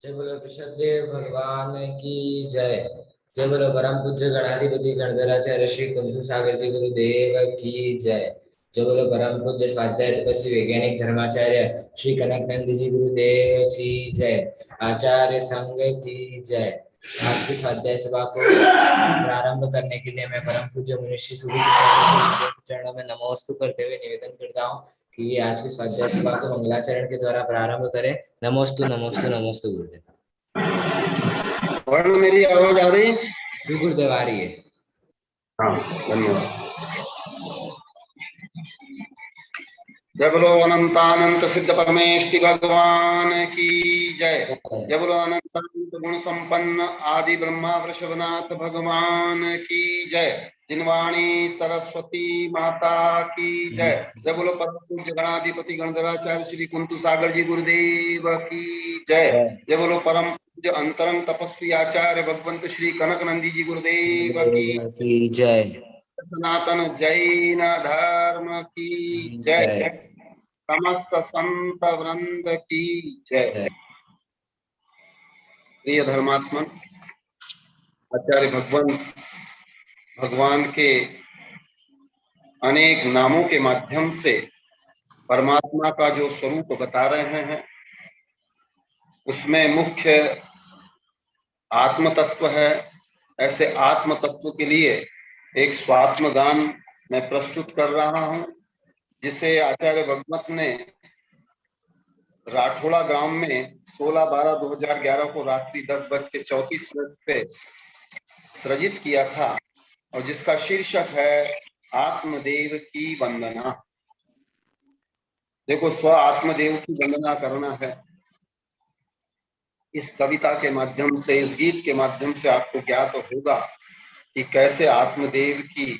जय बोलो ऋषभदेव भगवान की जय। जय बोलो परम पूज्य गणाधिपति गणधराचार्य श्री कुंसु सागर जी गुरुदेव की जय। जय बोलो परम पूज्य स्वाध्याय तपस्वी वैज्ञानिक धर्माचार्य श्री कनकनंद जी गुरुदेव की जय। आचार्य संघ की जय। आज की स्वाध्याय सभा को प्रारंभ करने के लिए मैं परम पूज्य मनुष्य सुबह चरणों में नमोस्तु करते हुए निवेदन करता हूँ कि ये आज की स्वाध्याय सभा को मंगलाचरण के द्वारा प्रारंभ करें। नमोस्तु नमोस्तु नमोस्तु गुरुदेव। वर्ण मेरी आवाज आ रही? जी गुरुदेव आ रही है। हाँ, धन्यवाद। जय बोलो अनंतानंत सिद्ध परमेष्टि भगवान की जय। जय बोलो अनंतानंत गुण संपन्न आदि ब्रह्मा वृषभनाथ भगवान की जय। जिनवाणी सरस्वती माता की जय। जय बोलो परम पूज्य गणाधिपति गणधराचार्य श्री कुंतु सागर जी गुरुदेव की जय। जय बोलो परम पूज्य अंतरंग तपस्वी आचार्य भगवंत श्री कनकनंदी जी गुरुदेव की जय। सनातन जैन धर्म की जय। समस्त संत वृंद की जय। प्रिय धर्मात्मन, आचार्य भगवान के अनेक नामों के माध्यम से परमात्मा का जो स्वरूप बता रहे हैं, उसमें मुख्य आत्म तत्व है। ऐसे आत्म तत्व के लिए एक स्वात्म गान मैं प्रस्तुत कर रहा हूं, जिसे आचार्य भगवत ने राठौड़ा ग्राम में 16/12/2011 को रात्रि 10:34 पे सृजित किया था, और जिसका शीर्षक है आत्मदेव की वंदना। देखो, स्व आत्मदेव की वंदना करना है। इस कविता के माध्यम से, इस गीत के माध्यम से आपको ज्ञात होगा कि कैसे आत्मदेव की,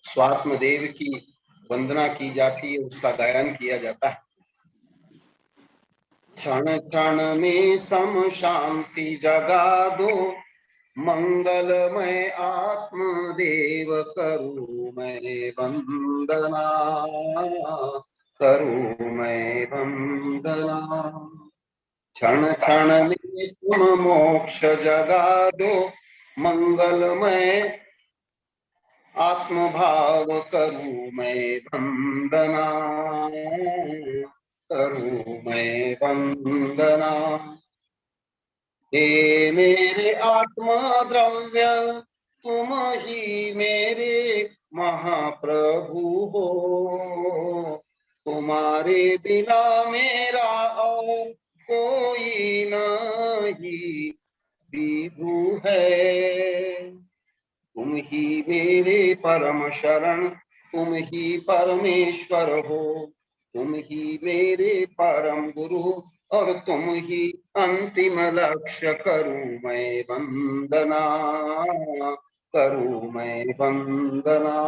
स्वात्मदेव की वंदना की जाती है, उसका गायन किया जाता है। क्षण क्षण में सम शांति जगा दो, मंगलमय आत्मदेव करूं मैं वंदना, करूं मैं वंदना। क्षण क्षण में सुम मोक्ष जगा दो, मंगलमय आत्मभाव करूं मैं वंदना, करूं मैं वंदना। हे मेरे आत्मा द्रव्य, तुम ही मेरे महाप्रभु हो। तुम्हारे बिना मेरा और कोई नहीं विभु है। तुम ही मेरे परम शरण, तुम ही परमेश्वर हो। तुम ही मेरे परम गुरु, और तुम ही अंतिम लक्ष्य। करूं मैं वंदना, करूं मैं वंदना।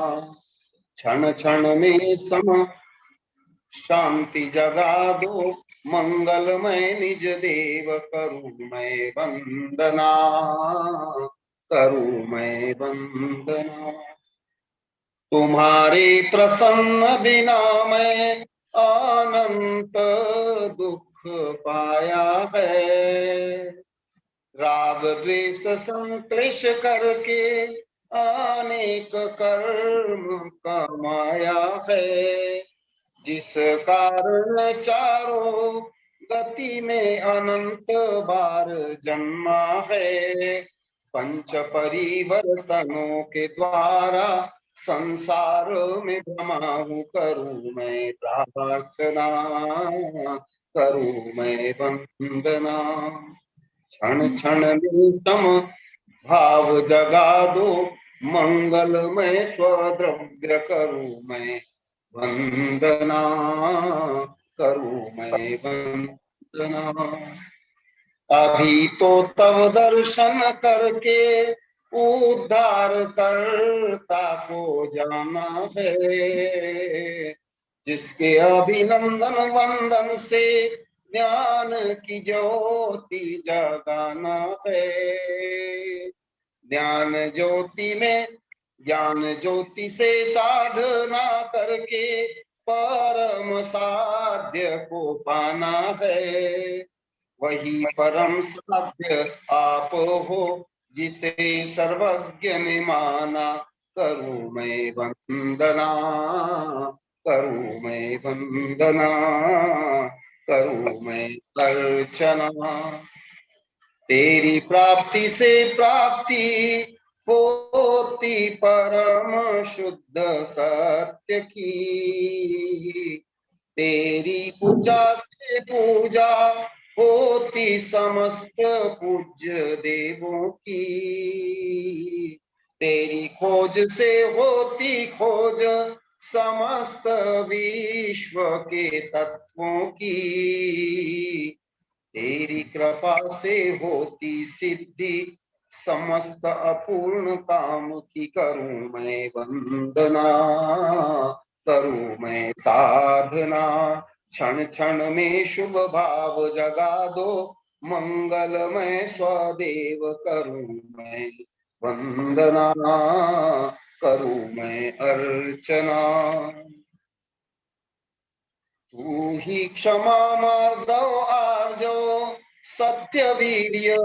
क्षण क्षण में सम शांति जगा दो, मंगलमय निज देव करूं मैं वंदना, करूं मैं वंदना। तुम्हारे प्रसन्न बिना मैं अनंत दुख पाया है। राग द्वेष संक्लेश करके अनेक कर्म कमाया है। जिस कारण चारों गति में अनंत बार जन्मा है। पंच परिवर्तनों के द्वारा संसार में भ्रमा हूँ। करूं मैं प्रार्थना, करूं मैं वंदना। क्षण क्षण में सम भाव जगा दो, मंगलमय स्वद्रव्य करूं मैं वंदना, करूं मैं वंदना। अभी तो तव दर्शन करके उद्धार कर्ता को जाना है। जिसके अभिनंदन वंदन से ज्ञान की ज्योति जगाना है। ज्ञान ज्योति में, ज्ञान ज्योति से साधना करके परम साध्य को पाना है। वही परम साध्य आप हो, जिसे सर्वज्ञ ने माना। करूं मैं वंदना, करूं मैं वंदना, करूं मैं अर्चना। तेरी प्राप्ति से प्राप्ति होती परम शुद्ध सत्य की। तेरी पूजा से पूजा होती समस्त पूज्य देवों की। तेरी खोज से होती खोज समस्त विश्व के तत्वों की। तेरी कृपा से होती सिद्धि समस्त अपूर्ण काम की। करूं मैं वंदना, करूं मैं साधना। क्षण क्षण में शुभ भाव जगा दो, मंगलमय स्वदेव। करूं मैं वंदना, करूं मैं अर्चना। तू ही क्षमा मार्दव आर्जो, सत्य वीर्य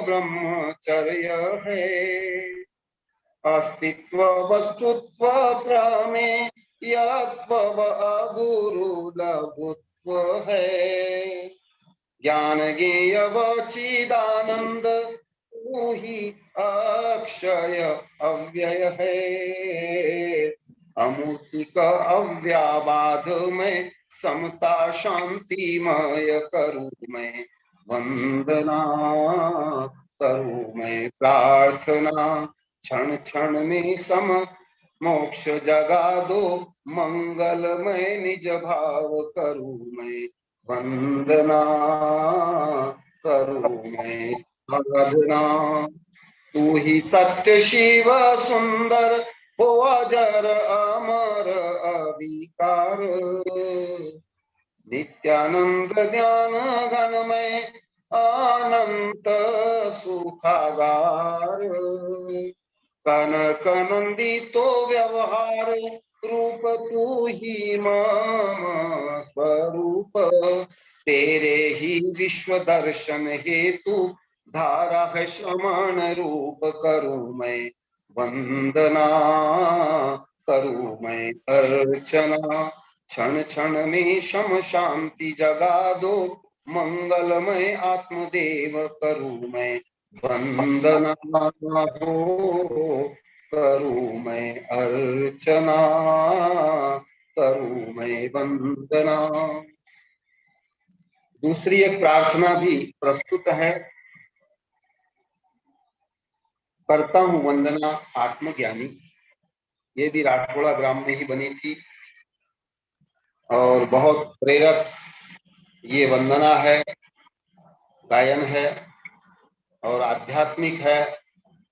ब्रह्मचर्य है। अस्तित्व वस्तुत्व प्रमेय गुरु लघुत्व है। ज्ञान ज्ञेय वचिदानंद तू ही अक्षय अव्यय है। अमूर्तिक अव्याबाध में समता शांतिमय। करूं मैं वंदना, करूं मैं प्रार्थना। क्षण क्षण में सम मोक्ष जगा दो, मंगलमय निज भाव। करूं मैं वंदना, करूं मैं साधना। तू ही सत्य शिव सुंदर हो, अजर अमर अविकार। नित्यानंद ज्ञान घन में अनंत सुखागार। कनक नंदितो व्यवहार रूप तू ही मम स्वरूप। तेरे ही विश्व दर्शन हेतु धारा है श्रमण रूप। करूं मैं वंदना, करूं मैं अर्चना। क्षण क्षण में शम शांति जगा दो, मंगलमय आत्मदेव। करूं मैं वंदना हो, करूं मैं अर्चना, करूं मैं वंदना। दूसरी एक प्रार्थना भी प्रस्तुत है। करता हूं वंदना आत्मज्ञानी। ये भी राठौड़ा ग्राम में ही बनी थी और बहुत प्रेरक ये वंदना है, गायन है और आध्यात्मिक है।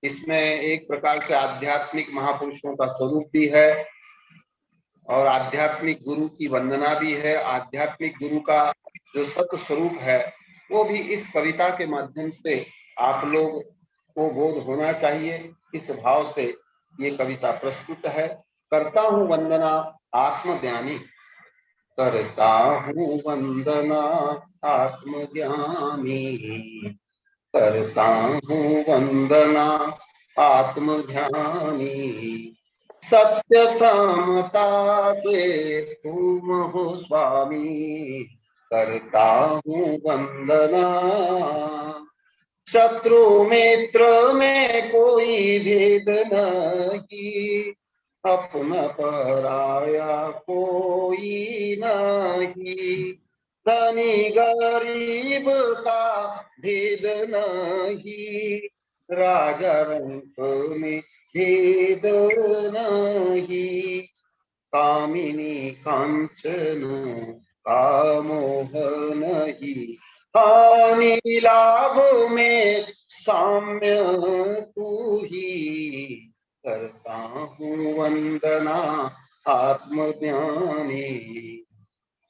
इसमें एक प्रकार से आध्यात्मिक महापुरुषों का स्वरूप भी है और आध्यात्मिक गुरु की वंदना भी है। आध्यात्मिक गुरु का जो सत्य स्वरूप है वो भी इस कविता के माध्यम से आप लोग को बोध होना चाहिए। इस भाव से ये कविता प्रस्तुत है। करता हूं वंदना आत्मज्ञानी, करता हूं वंदना आत्मज्ञानी। करता हूं वंदना आत्मध्यानी। सत्य समता के तुम हो स्वामी। करता हूं वंदना। शत्रु मित्र में कोई भेद नहीं, अपना पराया कोई नहीं। धनी गरीब का भेद नहीं, राजा रंक में भेद नहीं। कामिनी कांचन का मोह नहीं, हानि लाभ में साम्य तू ही। करता हूं वंदना आत्मज्ञानी,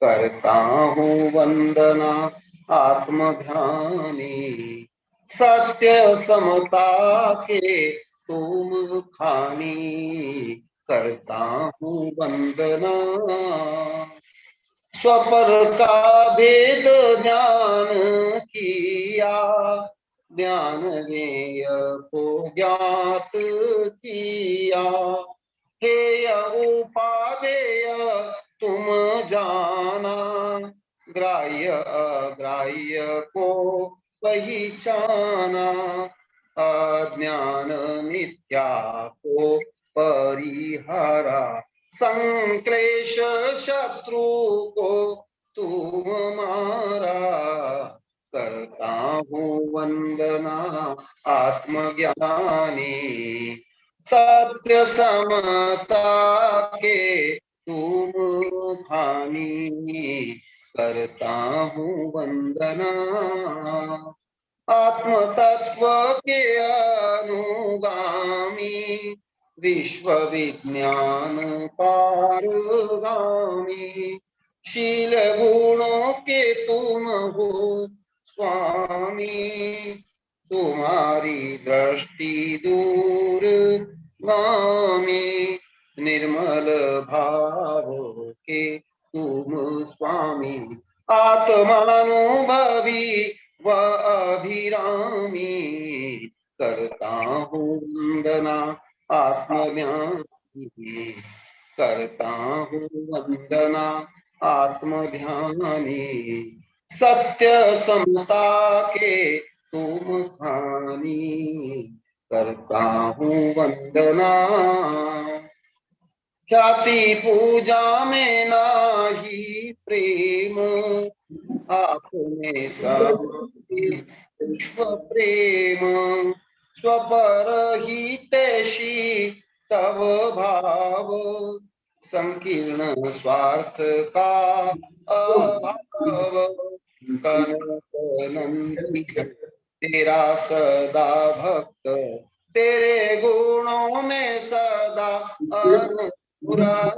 करता हूं वंदना आत्मध्यानी। सत्य समता के तुम खानी। करता हूं वंदना। स्वपर का भेद ज्ञान किया, ज्ञान ज्ञेय को ज्ञात किया। हेय उपादेय तुम जाना, ग्राह्य अग्राह्य को पहचाना। अज्ञान मिथ्या को परिहारा, संक्लेश शत्रु को तुम मारा। करता हूँ वंदना आत्मज्ञानी, सत्य समता के तुम खानी। करता हूँ वंदना आत्म तत्व के अनुगामी, विश्व विज्ञान पारगामी। शील गुणों के तुम हो स्वामी, तुम्हारी दृष्टि दूर गामी। निर्मल भाव के तुम स्वामी, आत्मानुभवी व अभिरामी। करता हूँ वंदना आत्मज्ञानी, करता हूँ वंदना आत्मध्यानी। सत्य समता के तुम खानी, करता हूँ वंदना। ख्याति पूजा में नाही प्रेम, आप में सब विश्व प्रेम। स्वपर ही तैशी तव भाव, संकीर्ण स्वार्थ का अभाव। कनक नंदी तेरा सदा भक्त, तेरे गुणों में सदा अनुराग।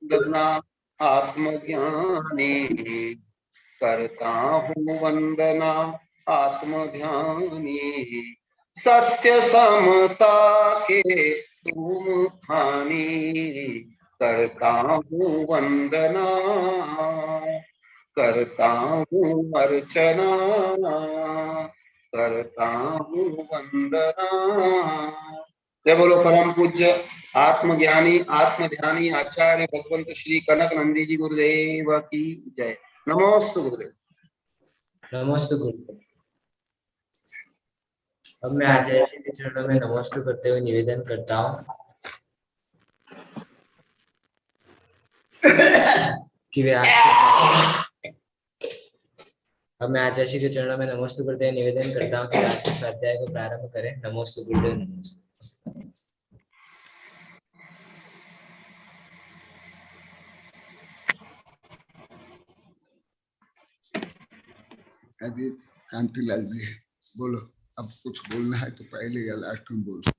वंदना आत्मज्ञानी, करता हूँ वंदना आत्मध्यानी। सत्य समता के तुम खानी, करता हूँ वंदना, करता हूँ अर्चना, करता हूँ वंदना। जय बोलो परम पूज्य आत्मज्ञानी आत्मध्यानी आचार्य भगवंत श्री कनक नंदी जी गुरुदेव की जय। नमोस्तु गुरुदेव। नमस्ते गुरुदेव। अब मैं आचार्य श्री के चरणों में नमस्ते करते हुए निवेदन करता हूँ कि वे आज अब मैं आचार्य श्री के चरणों में नमस्ते करते हुए निवेदन करता हूँ कि आज के स्वाध्याय को प्रारंभ करें। नमोस्तु गुरुदेव। नमस्ते। अभी कांतिलाल जी बोलो, अब कुछ बोलना है तो पहले या लास्ट में बोलो।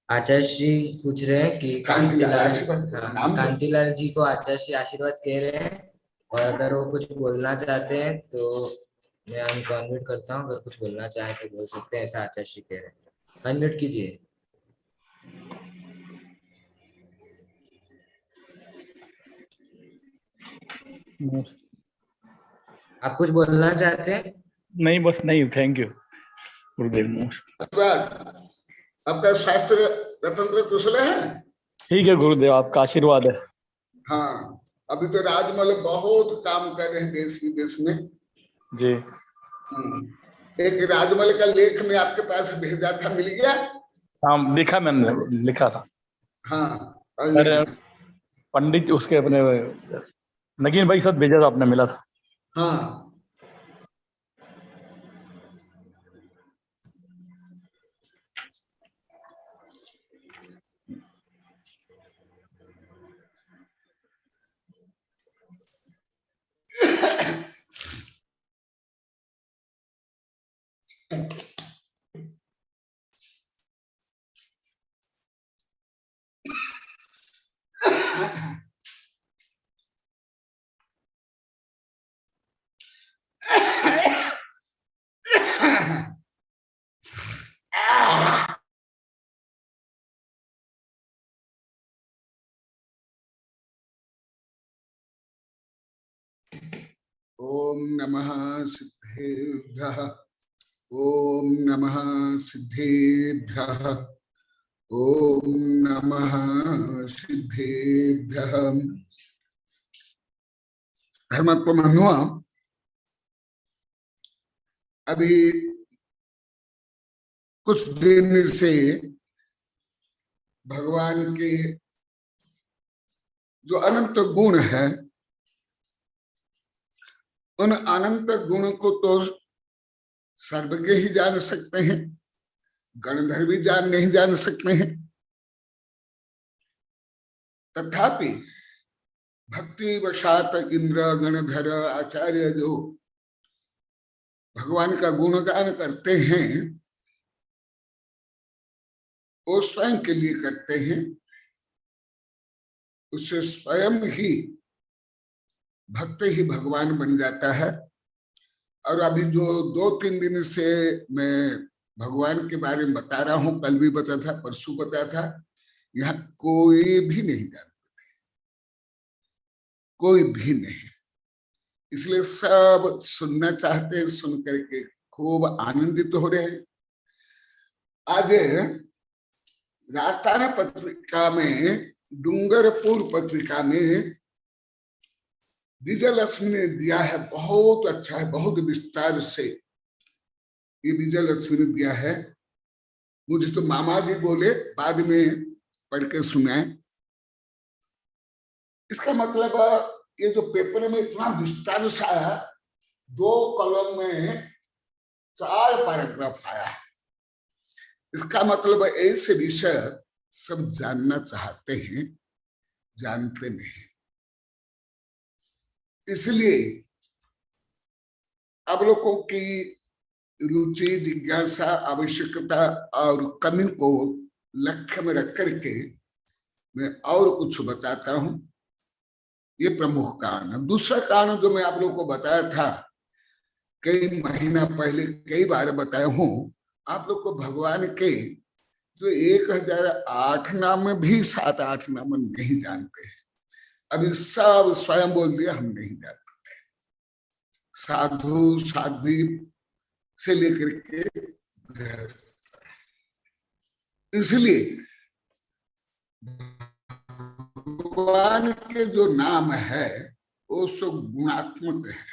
आचार्य श्री पूछ रहे हैं कि कांतिलाल जी को आचार्य श्री आशीर्वाद कह रहे हैं, और अगर वो कुछ बोलना चाहते हैं तो मैं उनको अनम्यूट करता हूँ। अगर कुछ बोलना चाहे तो बोल सकते हैं, ऐसा आचार्य श्री कह रहे हैं। अनम्यूट कीजिए। आप कुछ बोलना चाहते हैं? नहीं, बस नहीं, थैंक यू गुरुदेव। आपका शास्त्र स्वतंत्र कुशल है? ठीक है गुरुदेव, आपका आशीर्वाद है। हाँ, अभी तो राजमल बहुत काम कर रहे हैं देश विदेश में जी। एक राजमल का लेख में आपके पास भेजा था, मिल गया? हाँ, देखा, मैंने लिखा था। हाँ, अरे पंडित उसके अपने नगीन भाई साथ भेजा था आपने, मिला था। हाँ, ओम नमः सिद्धेभ्यः, ओम नमः सिद्धेभ्यः, ओम नमः सिद्धेभ्यः। धर्मात्मा मनुआ, अभी कुछ दिन से भगवान के जो अनंत गुण है, उन अनंत गुण को तो सर्वज्ञ ही जान सकते हैं, गणधर भी नहीं जान सकते हैं। तथापि भक्ति वशात इंद्र गणधर आचार्य जो भगवान का गुणगान करते हैं, वो स्वयं के लिए करते हैं। उससे स्वयं ही भक्त ही भगवान बन जाता है। और अभी जो 2-3 दिन से मैं भगवान के बारे में बता रहा हूं, कल भी बता था, परसों बता था, यहाँ कोई भी नहीं जानता, कोई भी नहीं। इसलिए सब सुनना चाहते हैं, सुन करके खूब आनंदित हो रहे हैं। आज राजस्थान पत्रिका में, डूंगरपुर पत्रिका में विजय लक्ष्मी ने दिया है, बहुत अच्छा है, बहुत विस्तार से ये विजय लक्ष्मी ने दिया है। मुझे तो मामा जी बोले, बाद में पढ़ के सुनाए। इसका मतलब ये जो पेपर में इतना विस्तार से आया, 2 कॉलम में 4 पैराग्राफ आया। इसका मतलब ऐसे विषय सब जानना चाहते हैं, जानते नहीं। इसलिए आप लोगों की रुचि, जिज्ञासा, आवश्यकता और कमी को लक्ष्य में रख करके मैं और कुछ बताता हूं। ये प्रमुख कारण है। दूसरा कारण जो मैं आप लोगों को बताया था कई महीना पहले, कई बार बताया हूं, आप लोग को भगवान के जो 1008 नाम भी 7-8 नाम नहीं जानते हैं। अभी सब स्वयं बोल दिया, हम नहीं जानते। साधु साध्वी से लेकर के, इसलिए भगवान के जो नाम है वो सब गुणात्मक है,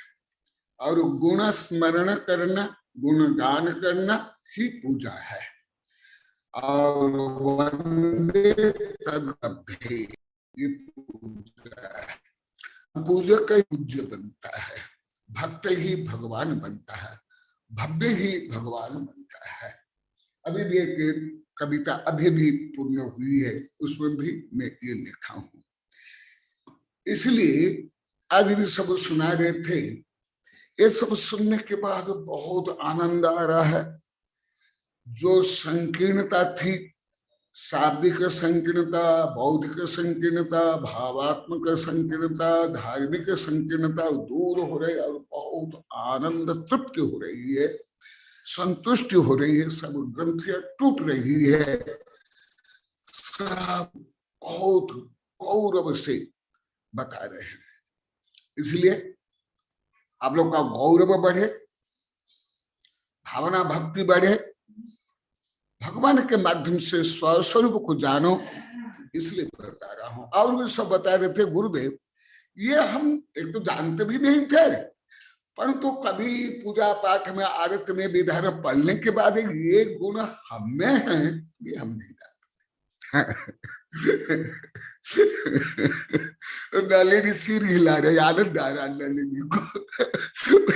और गुण स्मरण करना, गुणगान करना ही पूजा है। और वंदे तद्भक्ते, ये पूजा है। पूजक ही पूज्य बनता है, भक्त ही भगवान बनता है, भव्य ही भगवान बनता है। अभी भी एक कविता अभी भी पूर्ण हुई है, उसमें भी मैं ये लिखा हूं। इसलिए आज भी सब सुना रहे थे। ये सब सुनने के बाद बहुत आनंद आ रहा है। जो संकीर्णता थी, शाब्दिक संकीर्णता, बौद्धिक संकीर्णता, भावात्मक संकीर्णता, धार्मिक संकीर्णता दूर हो रही है, और बहुत आनंद तृप्ति हो रही है, संतुष्टि हो रही है। सब ग्रंथियां टूट रही है, सब बहुत गौरव से बता रहे हैं। इसलिए आप लोग का गौरव बढ़े, भावना भक्ति बढ़े, भगवान के माध्यम से स्वस्वरूप को जानो, इसलिए बता रहा हूं। और भी सब बता रहे थे गुरुदेव, ये हम एक तो जानते भी नहीं थे, परंतु कभी पूजा पाठ में, आरत में, विधान पढ़ने के बाद ये गुण हम में है, ये हम नहीं जानते। नलिनी सिर हिला रहे, आनंद आ रहा नलिनी को।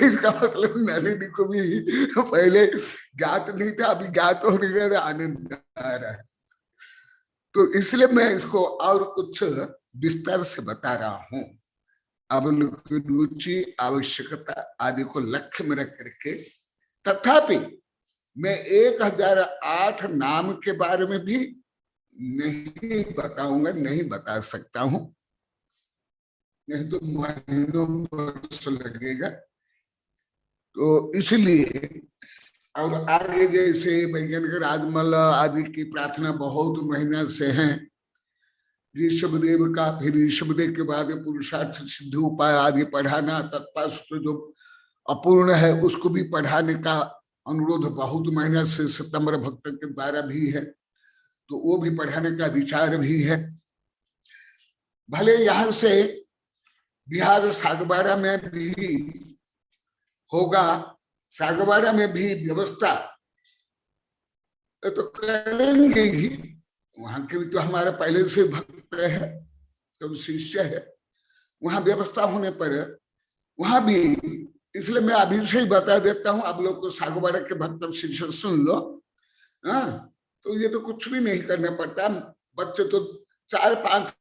इसका मतलब नलिनी को भी पहले ज्ञात नहीं था, अभी ज्ञात हो रही है, आनंद आ रहा है। तो इसलिए मैं इसको और कुछ विस्तार से बता रहा हूं। अब लोग की रुचि, आवश्यकता आदि को लक्ष्य में रख करके। तथापि मैं 1008 नाम के बारे में भी नहीं बताऊंगा, नहीं बता सकता हूं, नहीं तो महीनों वर्ष लगेगा। तो इसलिए, और आगे जैसे वैज्ञानिक राजमल आदि की प्रार्थना बहुत महीना से है, ऋषभदेव का, फिर ऋषभदेव के बाद पुरुषार्थ सिद्धि उपाय आदि पढ़ाना, तत्पात्र जो अपूर्ण है उसको भी पढ़ाने का अनुरोध बहुत महीना से सितंबर भक्त के द्वारा भी है, तो वो भी पढ़ाने का विचार भी है। भले यहां से बिहार सागबाड़ा में भी होगा, सागबाड़ा में भी व्यवस्था तो करेंगे ही, वहां के भी तो हमारा पहले से भक्त है, तो शिष्य है, वहां व्यवस्था होने पर वहां भी, इसलिए मैं अभी से ही बता देता हूं, आप लोग को सागबाड़ा के भक्त शिष्य सुन लो। हाँ, तो ये तो कुछ भी नहीं करना पड़ता, बच्चे तो 4-5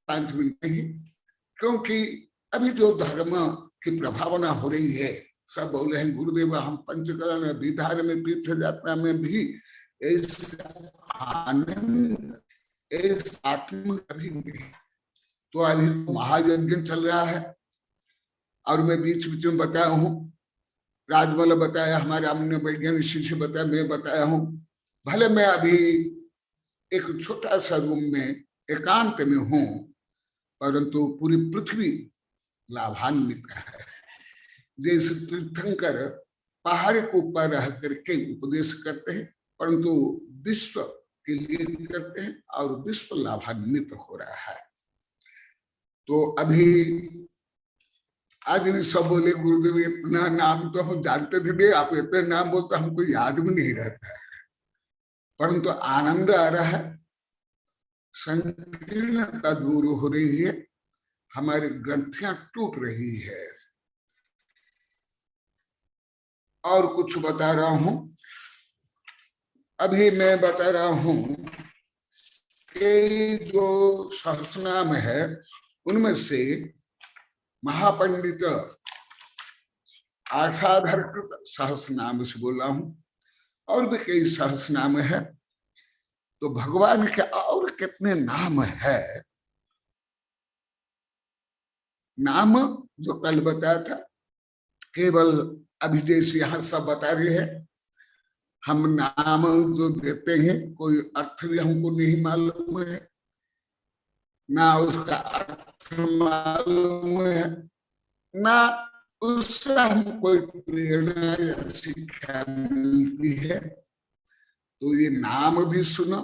5 मिनट नहीं, क्योंकि अभी जो धर्म की प्रभावना हो रही है, सब बोल रहे हैं गुरुदेव हम पंचकरण विधान में तीर्थ यात्रा में भी इस आनंद, इस आत्म कभी नहीं। तो अभी महायज्ञ चल रहा है, और मैं बीच बीच में बताया हूँ, राजमल बताया, हमारे अन्य वैज्ञानिक शिष्य बताया, मैं बताया हूँ। भले मैं अभी एक छोटा सा रूम में एकांत में हूं, परंतु पूरी पृथ्वी लाभान्वित है। जैसे तीर्थंकर पहाड़ के ऊपर रह करके उपदेश करते हैं, परंतु विश्व के लिए करते हैं, और विश्व लाभान्वित हो रहा है। तो अभी आज भी सब बोले गुरुदेव इतना नाम तो हम जानते थे, आप इतने नाम बोलते हमको याद भी नहीं रहता है, परंतु आनंद आ रहा है, संकीर्णता दूर हो रही है, हमारी ग्रंथियां टूट रही है। और कुछ बता रहा हूं, अभी मैं बता रहा हूं कि जो सहस्रनाम है उनमें से महापंडित आठाधरकृत सहस्रनाम से बोला हूं, और भी कई सहस्रनाम है। तो भगवान के और कितने नाम है, नाम जो कल बताया था, केवल अभी जैसे यहाँ सब बता रहे हैं, हम नाम जो देते हैं कोई अर्थ भी हमको नहीं मालूम है, ना उसका अर्थ मालूम है, ना उससे हमको कोई प्रेरणा या शिक्षा मिलती है। तो ये नाम भी सुनो,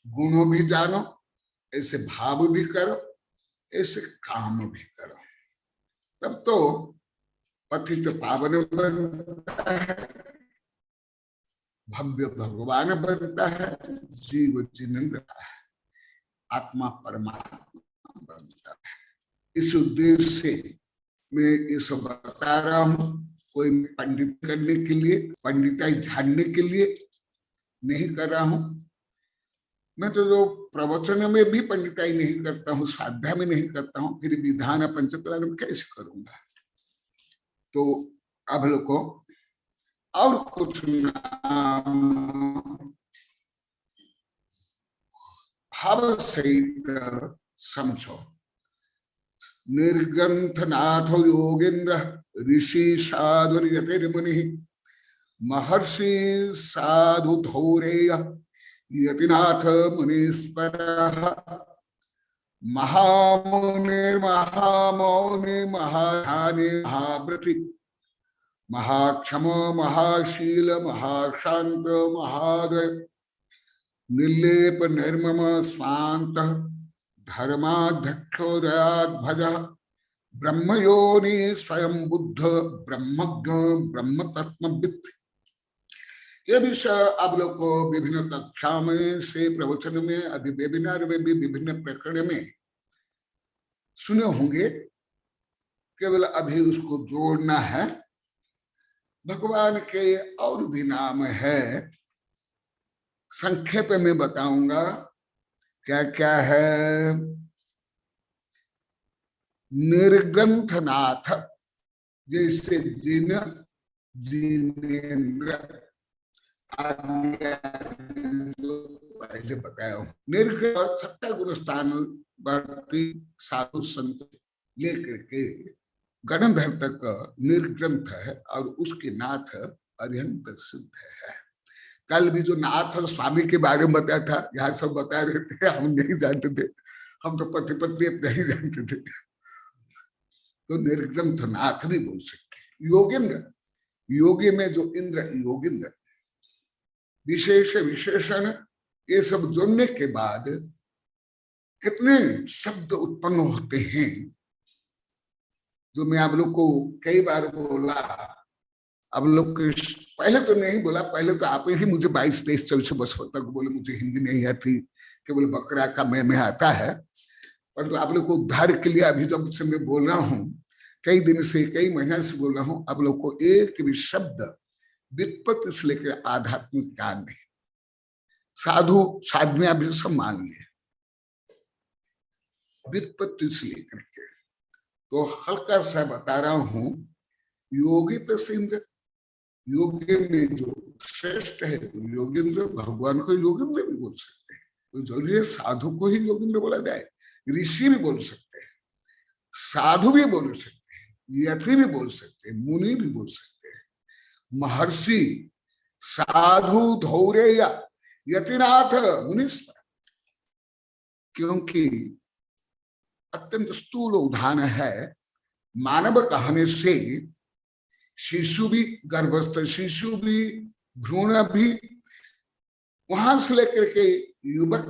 गुणों भी जानो, ऐसे भाव भी करो, ऐसे काम भी करो, तब तो पतित पावन बनता है, भव्य भगवान बनता है, जीव जिनेंद्र है, आत्मा परमात्मा बनता है। इस उद्देश्य से मैं ये सब बता रहा हूं, कोई पंडित करने के लिए, पंडिताई झाड़ने के लिए नहीं कर रहा हूं। मैं तो जो प्रवचन में भी पंडिताई नहीं करता हूँ, साध्या में नहीं करता हूँ, फिर विधान पंचकरण में कैसे करूंगा। तो अब लोग को और कुछ भाव सहित समझो। निर्ग्रंथनाथ योगेंद्र ऋषि साधु यतिर्मुनि महर्षि साधु धौरेय यतिनाथ मुनीश्वर महामुनि महामौनि महाध्यानि महाव्रति महाक्षम महाशील महाशांत महादय निर्लेप निर्मम स्वांत धर्माध्यक्षो दयाद्भज ब्रह्मयोनि स्वयं बुद्ध ब्रह्मज्ञ ब्रह्म तत्त्वविद। ये विषय आप लोग को विभिन्न कक्षा में से प्रवचन में, अभी वेबिनार में भी विभिन्न प्रकरण में सुने होंगे, केवल अभी उसको जोड़ना है। भगवान के और भी नाम है, संक्षेप में बताऊंगा क्या क्या है। निर्ग्रंथनाथ, जैसे जिन जिनेन्द्र पहले बताया हूं। निर्ग्रंथ सत्ता गुरु स्थान वर्ती साधु संत लेकर के गणधर तक निर्ग्रंथ है, और उसके नाथ अरिहंत सिद्ध है। कल भी जो नाथ और स्वामी के बारे में बताया था, यहाँ सब बता रहे थे, हम नहीं जानते थे, हम तो पति पत्नी नहीं जानते थे। तो निर्ग्रंथ नाथ भी बोल सकते। योगिंद्र, योगी में जो इंद्र, योगिंद्र, विशेष विशेषण, ये सब जोड़ने के बाद कितने शब्द उत्पन्न होते हैं, जो मैं आप लोग को कई बार बोला। आप लोग पहले तो नहीं बोला, पहले तो आप ही मुझे 22, 23, 24 वर्ष तक बोले मुझे हिंदी नहीं आती, केवल बकरा का मैं आता है। परंतु आप लोग को उद्धार के लिए अभी जब से मैं बोल रहा हूँ, कई दिन से, कई महीने से बोल रहा हूँ, आप लोग को एक भी शब्द व्युत्पत्ति से लेकर आध्यात्मिक ज्ञान नहीं। साधु साधना भी सब मान लिए, व्युत्पत्ति से लेकर के। तो हल्का सा बता रहा हूं, योगी प्लस इंद्र, योगी में जो श्रेष्ठ है योगिंद्र, भगवान को योगिंद्र भी बोल सकते हैं। तो जरूरी है साधु को ही योगिंद्र बोला जाए, ऋषि भी बोल सकते हैं, साधु भी बोल सकते हैं, यति भी बोल सकते हैं, मुनि भी बोल सकते हैं, महर्षि, साधु, धौरेय, यतिनाथ, मुनीश्वर। क्योंकि अत्यंत स्थूल उदाहरण है, मानव कहने से शिशु भी, गर्भस्थ शिशु भी, भ्रूण भी, वहां से लेकर के युवक,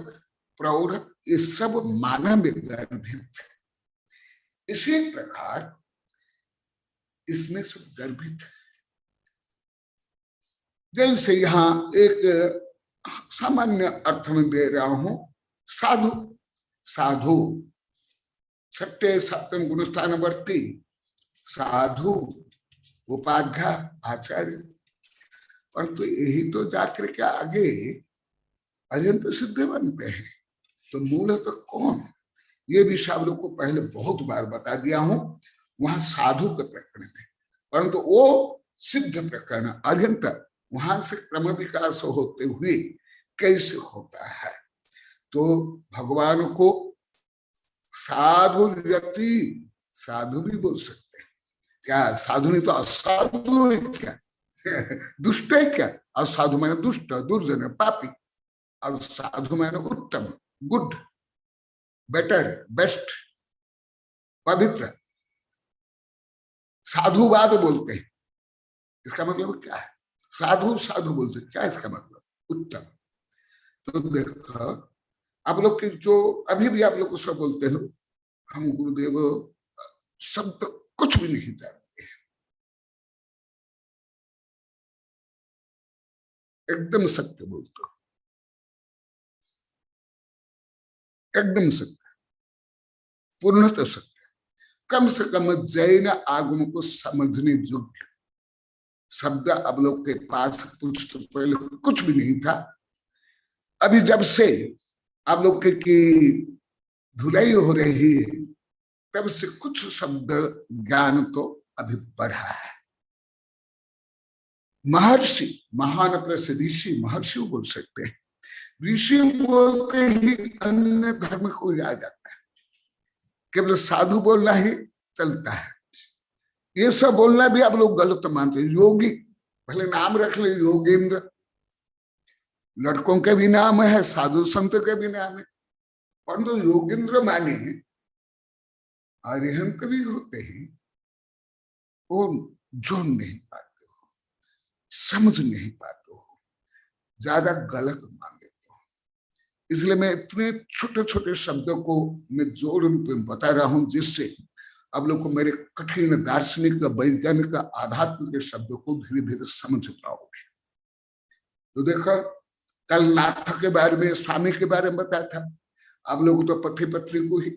प्रौढ़, ये सब मानव में गर्भित। इसी प्रकार इसमें सब गर्भित है। जैसे यहां एक सामान्य अर्थ में दे रहा हूं, साधु, साधु सत्य सप्तम गुणस्थानवर्ती, साधु, उपाध्याय, आचार्य। परंतु यही तो जाकर के आगे अत्यंत सिद्ध बनते हैं। तो मूल तो कौन, ये भी आप लोग को पहले बहुत बार बता दिया हूं, वहां साधु का प्रकरण है, परंतु वो सिद्ध प्रकरण अत्यंत वहां से क्रम विकास होते हुए कैसे होता है। तो भगवान को साधु व्यक्ति, साधु भी बोल सकते हैं। क्या साधु नहीं तो असाधु है क्या? दुष्ट है क्या? असाधु माने दुष्ट, दुर्जन, पापी, और साधु माने उत्तम, गुड, बेटर, बेस्ट, पवित्र। साधुवाद बोलते हैं, इसका मतलब क्या है? साधु साधु बोलते हैं, क्या इसका मतलब? उत्तम। तो देखो आप लोग की जो अभी भी आप लोग को सब बोलते हो, हम गुरुदेव शब्द कुछ भी नहीं जानते, एकदम सत्य बोलते हो, एकदम सत्य, पूर्णतः सत्य। कम से कम जैन आगम को समझने योग्य शब्द अब लोग के पास कुछ तो पहले कुछ भी नहीं था। अभी जब से आप लोग की धुलाई हो रही है, तब से कुछ शब्द ज्ञान तो अभी बढ़ा है। महर्षि, महान प्लस ऋषि, महर्षि बोल सकते हैं। ऋषि बोलते ही अन्य धर्म को आ जाता है, केवल साधु बोलना ही चलता है। ये सब बोलना भी आप लोग गलत मानते हैं। योगी, भले नाम रख ले योगेंद्र, लड़कों के भी नाम है, साधु संत के भी नाम है, परंतु योगेंद्र माने अरिहंत भी होते हैं, वो जोड़ नहीं पाते हो, समझ नहीं पाते हो, ज्यादा गलत मान लेते हो। इसलिए मैं इतने छोटे छोटे शब्दों को मैं जोड़ रूप में बता रहा हूं, जिससे आप लोग को मेरे कठिन दार्शनिक, वैज्ञानिक, आध्यात्मिक शब्दों को धीरे धीरे समझ पाओगे। तो देखो, कल नाथ के बारे में, स्वामी के बारे में बताया था। आप लोग तो पति पत्नी को ही,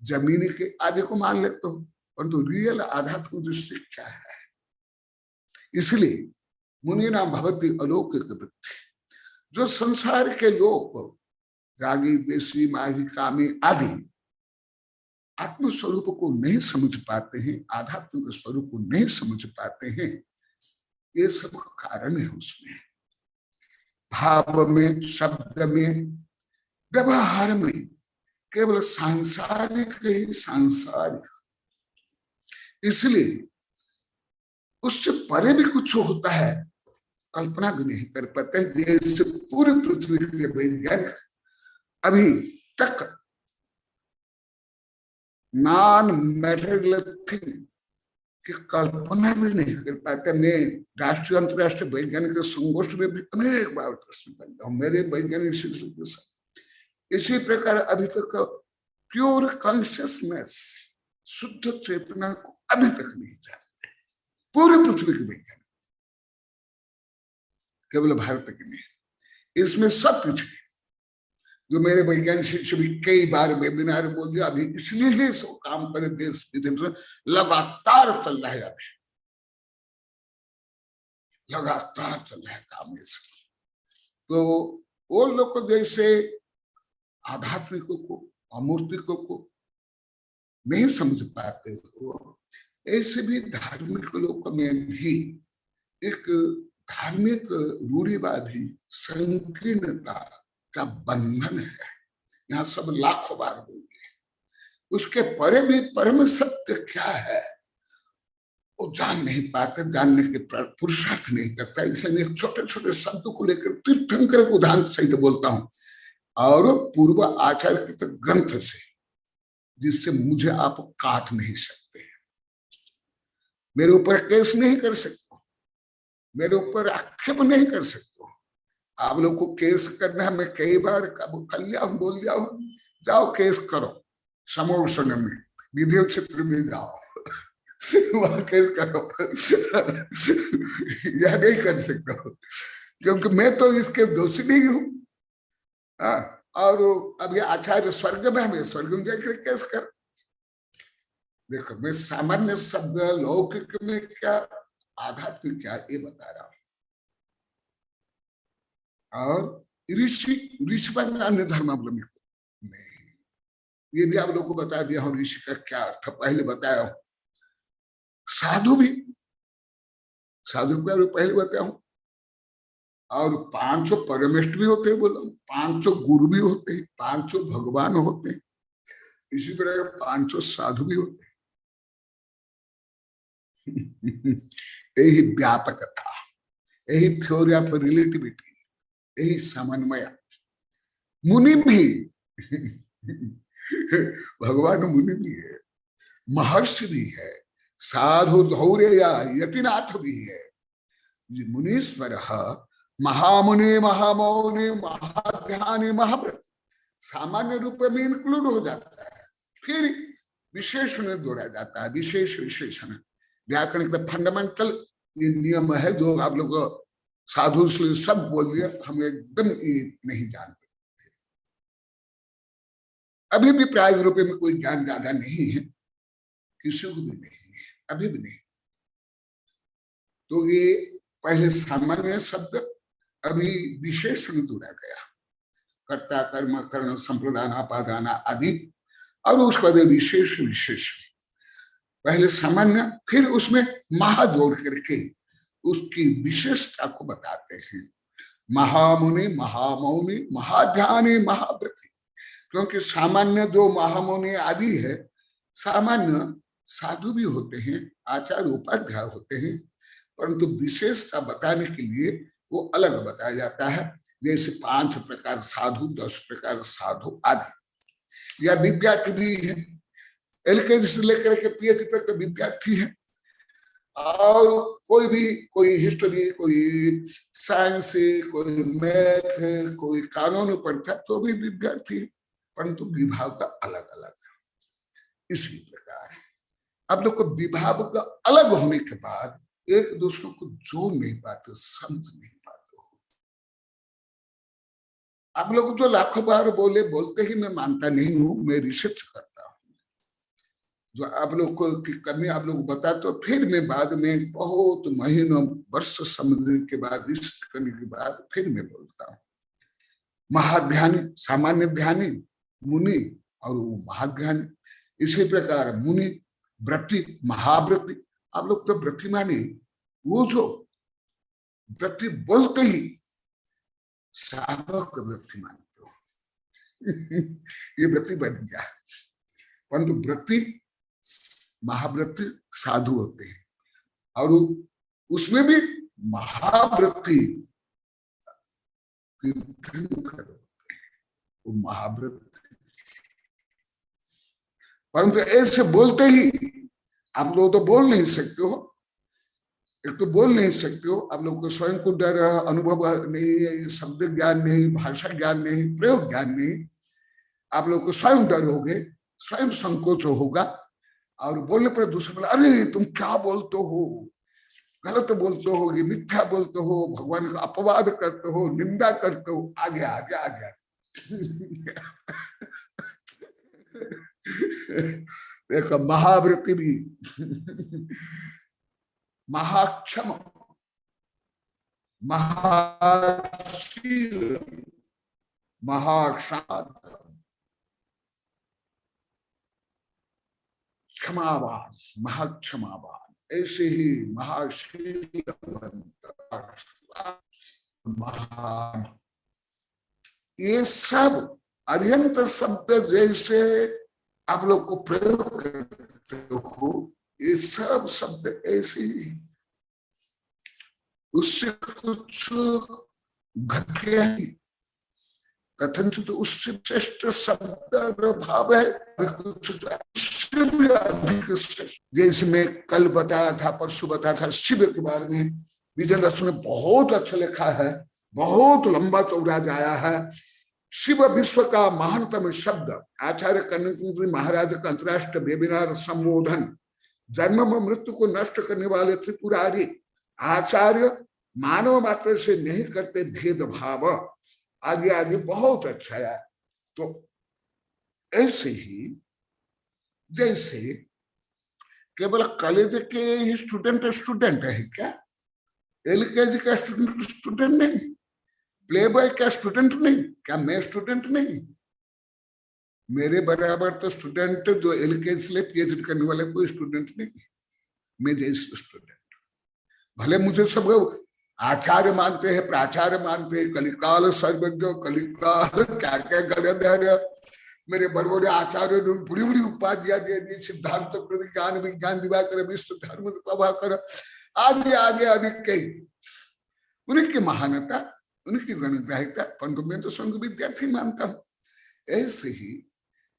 जमीनी के आदि को मान लेते हो, परंतु रियल आध्यात्मिक दृष्टि क्या है? इसलिए मुनि नाम भवती अलौकिक वृत्ति। जो संसार के लोग रागी, देशी, माही, कामी आदि आत्म स्वरूप को नहीं समझ पाते हैं, आध्यात्मिक स्वरूप को नहीं समझ पाते हैं, ये सब कारण है उसमें, भाव में, शब्द में, व्यवहार में, केवल सांसारिक ही सांसारिक। इसलिए उससे परे भी कुछ होता है, कल्पना भी नहीं कर पाते। जैसे पूरी पृथ्वी के वैज्ञानिक अभी तक नॉन मैटेरियल थिंग की कल्पना भी नहीं कर पाते। मैं राष्ट्रीय अंतर्राष्ट्रीय वैज्ञानिक संगोष्ठी में भी अनेक बार प्रश्न करता हूँ मेरे वैज्ञानिक शिक्षक के साथ। इसी प्रकार अभी तक प्योर कॉन्शियसनेस, शुद्ध चेतना को अभी तक नहीं जानते पूरी पृथ्वी के वैज्ञानिक, केवल भारत के नहीं। इसमें सब पिछड़े, जो मेरे वैज्ञानिक शिक्षक भी कई बार वेबिनार बोल दिया, अभी इसलिए ही सो काम करे देश विदेश में लगातार चल रहा है, अभी लगातार चल रहा है काम। तो वो लोग को जैसे आध्यात्मिकों को, अमूर्तिकों को नहीं समझ पाते हो, ऐसे भी धार्मिक लोगों में भी एक धार्मिक रूढ़िवादी संकीर्णता का बंधन है। यहाँ सब लाखों बार बोलिए, उसके परे भी परम सत्य क्या है वो जान नहीं पाते, जानने के पुरुषार्थ नहीं करता। इसलिए छोटे छोटे शब्दों को लेकर तीर्थंकर उदाहरण सहित बोलता हूं, और पूर्व आचार्य कृत ग्रंथ से, जिससे मुझे आप काट नहीं सकते, मेरे ऊपर केस नहीं कर सकते, मेरे ऊपर आक्षेप नहीं कर सकते। आप लोग को केस करना है, मैं कई बार कर लिया हूं, बोल दिया हूं, जाओ केस करो, समूह संघ में विधि क्षेत्र में जाओ, वहां केस करो। यह नहीं कर सकता हूं, क्योंकि मैं तो इसके दोषी नहीं हूं। और अभी आचार्य स्वर्ग में, हमें स्वर्ग में जाकर केस कर। देखो, मैं सामान्य शब्द लौकिक में क्या, आध्यात्मिक क्या, ये बता रहा हूं। और ऋषि पर अन्य धर्मावलंबी नहीं, ये भी आप लोग को बता दिया हूं ऋषि का क्या अर्थ पहले बताया हूं। साधु भी, साधु का पहले बताया हूं। और 500 परमेष्ठ भी होते हैं, बोला 500 गुरु भी होते हैं, 500 भगवान होते हैं, इसी तरह 500 साधु भी होते हैं। यही व्यापकता, यही थ्योरी ऑफ रिलेटिविटी, यही समन्वय। मुनि भी भगवान मुनि भी है, महर्षि भी है, साधु धौर्य या यतिनाथ भी है। मुनीश्वर महामुनि, महामौनि, महाध्यानी, महाव्रत सामान्य रूप में इंक्लूड हो जाता है, फिर विशेषण जोड़ा जाता है, विशेष विशेषण। व्याकरण का फंडामेंटल नियम है, जो आप लोग साधु सब बोल दिया, हम एकदम नहीं जानते। अभी भी प्राय रूप में कोई ज्ञान ज्यादा नहीं है, किसी को भी नहीं है, अभी भी नहीं। तो ये पहले सामान्य शब्द, अभी विशेषण जोड़ा गया, कर्ता कर्म कर्ण संप्रदान आपादान आदि, और उसके बाद विशेष विशेष। पहले सामान्य, फिर उसमें महा जोड़ करके उसकी विशेषता को बताते हैं। महामुनि, महामौनि, महाध्यानी, महाव्रती। क्योंकि सामान्य जो महामुनि आदि है, सामान्य साधु भी होते हैं, आचार्य उपाध्याय होते हैं, परंतु विशेषता बताने के लिए वो अलग बताया जाता है। जैसे 5 प्रकार साधु, 10 प्रकार साधु आदि। या विद्यार्थी भी है, LKG से लेकर के PhD तक का विद्यार्थी है, और कोई भी, कोई हिस्ट्री, कोई साइंस, कोई मैथ, कोई कानून पढ़ता, तो भी विद्यार्थी, परंतु विभाग का अलग अलग है। इसी प्रकार आप लोग को विभाग का अलग होने के बाद एक दूसरे को जोड़ नहीं पाते, समझ नहीं पाते हो। आप लोग जो लाखों बार बोलते ही मैं मानता नहीं हूं, मैं रिसर्च करता हूं। जो आप लोग को की कमी आप लोग बताते, तो फिर मैं बाद में बहुत महीनों वर्ष समझने के बाद, रिसर्च करने के बाद फिर मैं बोलता हूँ। महाध्यानी, सामान्य ध्यानी मुनि, और वो महाध्यानी। इसी प्रकार मुनि, व्रती, महाव्रती। आप लोग तो व्रती माने वो जो व्रती बोलते ही साधक व्रती मानते हो। ये व्रती बन गया, परंतु व्रती, महाव्रती साधु होते हैं, और उसमें भी महावृत्ति तीर्थंकर, वो महावृत्ति। परंतु ऐसे बोलते ही आप लोग तो बोल नहीं सकते हो, एक तो बोल नहीं सकते हो, आप लोग को स्वयं को डर, अनुभव नहीं, शब्द ज्ञान नहीं, भाषा ज्ञान नहीं, प्रयोग ज्ञान नहीं, आप लोग को स्वयं डर होगे, स्वयं संकोच होगा, और बोलने पर दूसरे बोला अरे तुम क्या बोलते हो, गलत बोलते हो, ये मिथ्या बोलते हो, भगवान का अपवाद करते हो, निंदा करते हो, आगे आगे आगे एक महावृत्ति भी महाक्षम, महाशील, महाशांत, क्षमावान, महाक्षमावान, ऐसे ही महाशीलवंत, महान, ये सब अत्यंत शब्द जैसे आप लोग को प्रयोग करते हो, ये सब शब्द ऐसे ही, उससे कुछ घटे ही, कथनचित उससे श्रेष्ठ शब्द भाव है, कुछ उससे भी अधिक श्रेष्ठ। जैसे मैं कल बताया था, परसों बताया था शिव के बारे में, विजय रस ने बहुत अच्छा लिखा है, बहुत लंबा चौड़ा जाया है। शिव विश्व का महानतम शब्द, आचार्य कनक महाराज का अंतरराष्ट्रीय वेबिनार संबोधन, जन्म व मृत्यु को नष्ट करने वाले त्रिपुरारी आचार्य मानव मात्र से नहीं करते भेदभाव, आगे आगे बहुत अच्छा है। तो ऐसे ही जैसे केवल कॉलेज के ही स्टूडेंट है क्या, एलकेजी का स्टूडेंट नहीं, प्ले बॉय का स्टूडेंट नहीं क्या, मैं स्टूडेंट नहीं, मेरे बराबर तो स्टूडेंट जो एलकेजी से पीएचडी करने वाले कोई स्टूडेंट नहीं, मैं जैसे स्टूडेंट। भले मुझे सब आचार्य मानते हैं, प्राचार्य मानते हैं, कलिकाल सर्वज्ञ, कलिकाल क्या क्या गणधर, मेरे बड़े बड़े आचार्य ने बड़ी बड़ी उपाधियां दे दी, सिद्धांत ज्ञान विज्ञान दिवाकर, विश्व धर्म प्रभाकर, आदि आदि आदि कई, उनकी महानता, उनकी गणग्राहिता, परंतु मैं तो संघ विद्यार्थी मानता हूं। ऐसे ही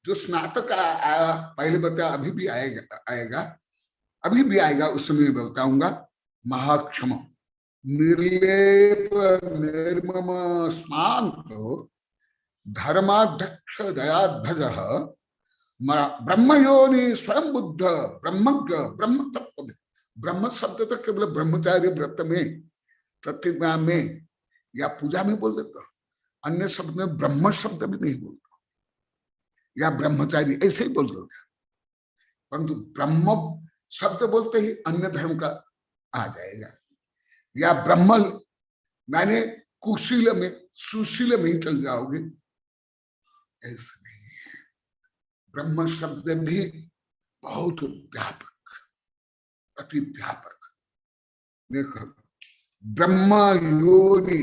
जो स्नातक आया, पहले बताया, अभी भी आएगा, अभी भी आएगा, उस समय बताऊंगा, महाक्षम, निर्लेप निर्मम शांत, धर्माध्यक्ष दयाध्वज, ब्रह्मयोनि स्वयं बुद्ध, ब्रह्मज्ञ, ब्रह्म तत्व। ब्रह्म शब्द तो केवल ब्रह्मचार्य व्रत में, प्रतिज्ञा में या पूजा में बोल देता, अन्य शब्द में ब्रह्म शब्द भी नहीं बोलता, या ब्रह्मचारी ऐसे ही बोल देता, परंतु ब्रह्म शब्द बोलते ही अन्य धर्म का आ जाएगा, या ब्रह्म मैंने कुशील में, सुशील में ही चल जाओगे, ऐसा नहीं है। ब्रह्म शब्द भी बहुत व्यापक, अति व्यापक। देखो ब्रह्म योनि,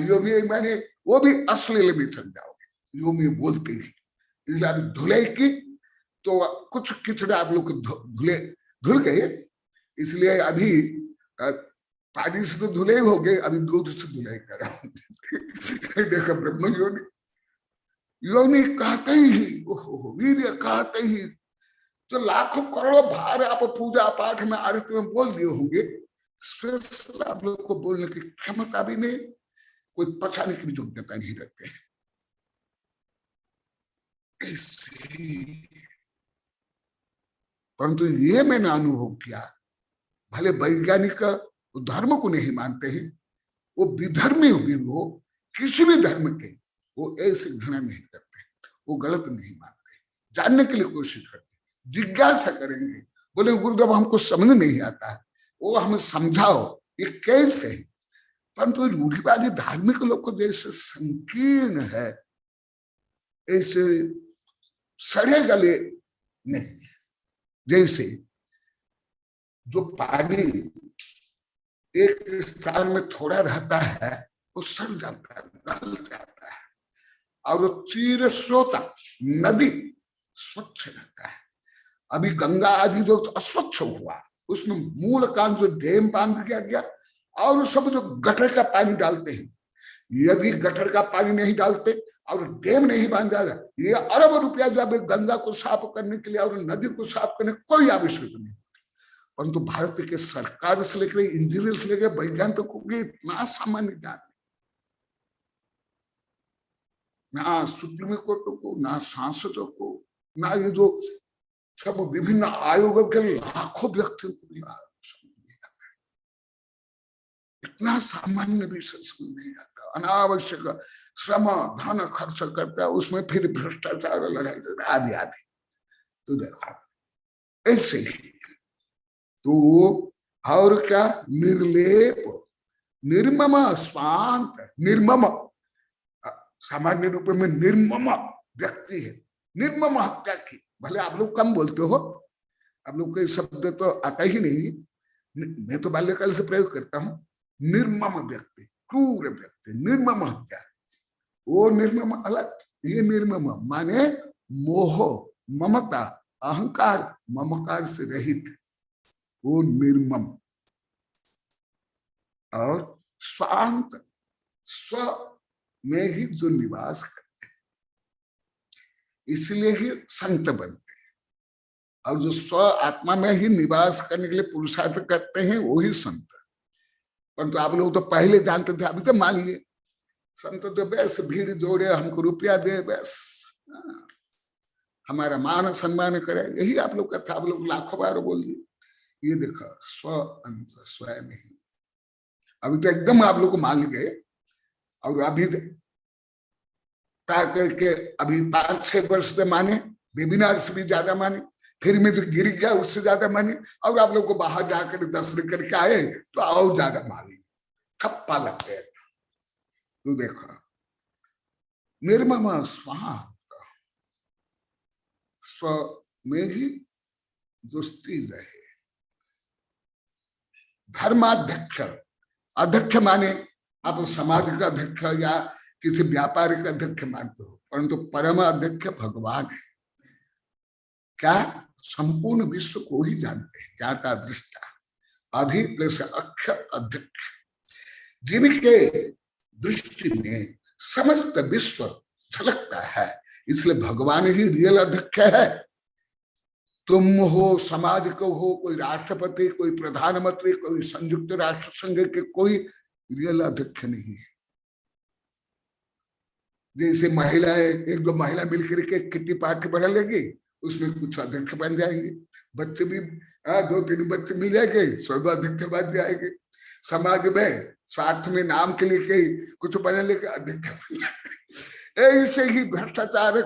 योनि मैंने वो भी अश्लील में चल जाओगे, योनि बोलते ही, इसलिए अभी धुले की तो कुछ किचड़े आप लोग धुल गए, इसलिए अभी पानी से तो धुले हो गए, अभी दूध से धुलाई करा। देखो ब्रह्म योनि, योनि कहते ही, वीर्य कहते ही तो लाखों करोड़ों भार आप पूजा पाठ में आरती में बोल दिए होंगे, स्पेशल आप लोग को बोलने की क्षमता भी नहीं, कोई पछाने की भी योग्यता नहीं रखते हैं। परंतु ये मैंने अनुभव किया, भले वैज्ञानिक धर्म को नहीं मानते हैं, वो विधर्मी भी हो, किसी भी धर्म के, वो ऐसे घृणा नहीं करते, वो गलत नहीं मानते, जानने के लिए कोशिश करते, जिज्ञासा करेंगे, बोले गुरुदेव हमको समझ नहीं आता है, वो हमें समझाओ ये कैसे है। परंतु रूढ़िवादी धार्मिक लोग को जैसे संकीर्ण है, ऐसे सड़े गले नहीं। जैसे जो पानी एक स्थान में थोड़ा रहता है वो सड़ जाता है, गल जाता है, और वो चीर स्रोता नदी स्वच्छ रहता है। अभी गंगा आदि जो अस्वच्छ हुआ, उसमें मूल काम जो डैम बांध किया गया, और सब जो गटर का पानी डालते हैं, यदि गटर का पानी नहीं डालते और डैम नहीं बांधा जाए, ये अरब रुपया जो है गंगा को साफ करने के लिए और नदी को साफ करने कोई आवश्यकता नहीं। परंतु भारत के सरकार से लेकर इंजीनियर से लेकर वैज्ञानिकों को इतना सामान्य ज्ञान, ना सुप्रीम कोर्ट को, ना सांसदों को, ना ये जो सब विभिन्न आयोगों के लाखों व्यक्तियों को भी इतना सामान्य विषय समझ नहीं आता। अनावश्यक श्रम धन खर्च करता है, उसमें फिर भ्रष्टाचार लड़ाई आदि आदि। तो देखो ऐसे ही तो और क्या, निर्लेप निर्मम स्वांत, निर्मम सामान्य रूप में निर्मम व्यक्ति है, निर्मम हत्या की। भले आप लोग कम बोलते हो, आप लोग को शब्द तो आता ही नहीं, मैं तो बाल्यकाल से प्रयोग करता हूं। निर्मम व्यक्ति, क्रूर व्यक्ति, निर्मम हत्या। वो निर्मम अलग, ये निर्मम माने मोह ममता अहंकार ममकार से रहित, वो निर्मम। और स्वांत, स्व में ही जो निवास करते हैं, इसलिए ही संत बनते हैं। और जो स्व आत्मा में ही निवास करने के लिए पुरुषार्थ करते हैं वही संत। परंतु आप लोग तो पहले जानते थे, अभी तो मान लिए संत तो बस भीड़ जोड़े, हमको रुपया दे, बस हमारा मान सम्मान करे, यही आप लोग का था। आप लोग लाखों बार बोल दिए। ये देखो स्व अंत स्वयं ही, अभी तो एकदम आप लोग को मान गए। और अभी करके अभी 5-6 वर्ष से माने, वेबिनार से भी ज्यादा माने, फिर में जो गिर गया उससे ज्यादा माने, और आप लोग को बाहर जाकर दर्शन करके आए तो और ज्यादा माने, ठप्पा लग गया। तो देखो निर्मम स्वांत, स्व में ही जो स्थिर रहे। धर्माध्यक्ष, अध्यक्ष माने आप समाज का अध्यक्ष या किसी व्यापार का अध्यक्ष मानते हो, परंतु परम अध्यक्ष भगवान है। क्या संपूर्ण विश्व को ही जानते हैं, क्या का दृष्टा अधि प्लस अक्षर अध्यक्ष, जिनके दृष्टि में समस्त विश्व झलकता है, इसलिए भगवान ही रियल अध्यक्ष है। तुम हो, समाज को हो, कोई राष्ट्रपति, कोई प्रधानमंत्री, कोई संयुक्त राष्ट्र संघ के कोई रियल अध्यक्ष नहीं है। जैसे महिलाएं, एक दो महिला मिलकर के किट्टी पार्टी बना लेगी, उसमें कुछ अध्यक्ष बन जाएंगे। बच्चे भी 2-3 बच्चे मिल जाएंगे, सब अध्यक्ष बन जाएंगे। समाज में स्वार्थ में नाम के लिए कुछ बना लेके अध्यक्ष बन जाएंगे। ऐसे ही भ्रष्टाचार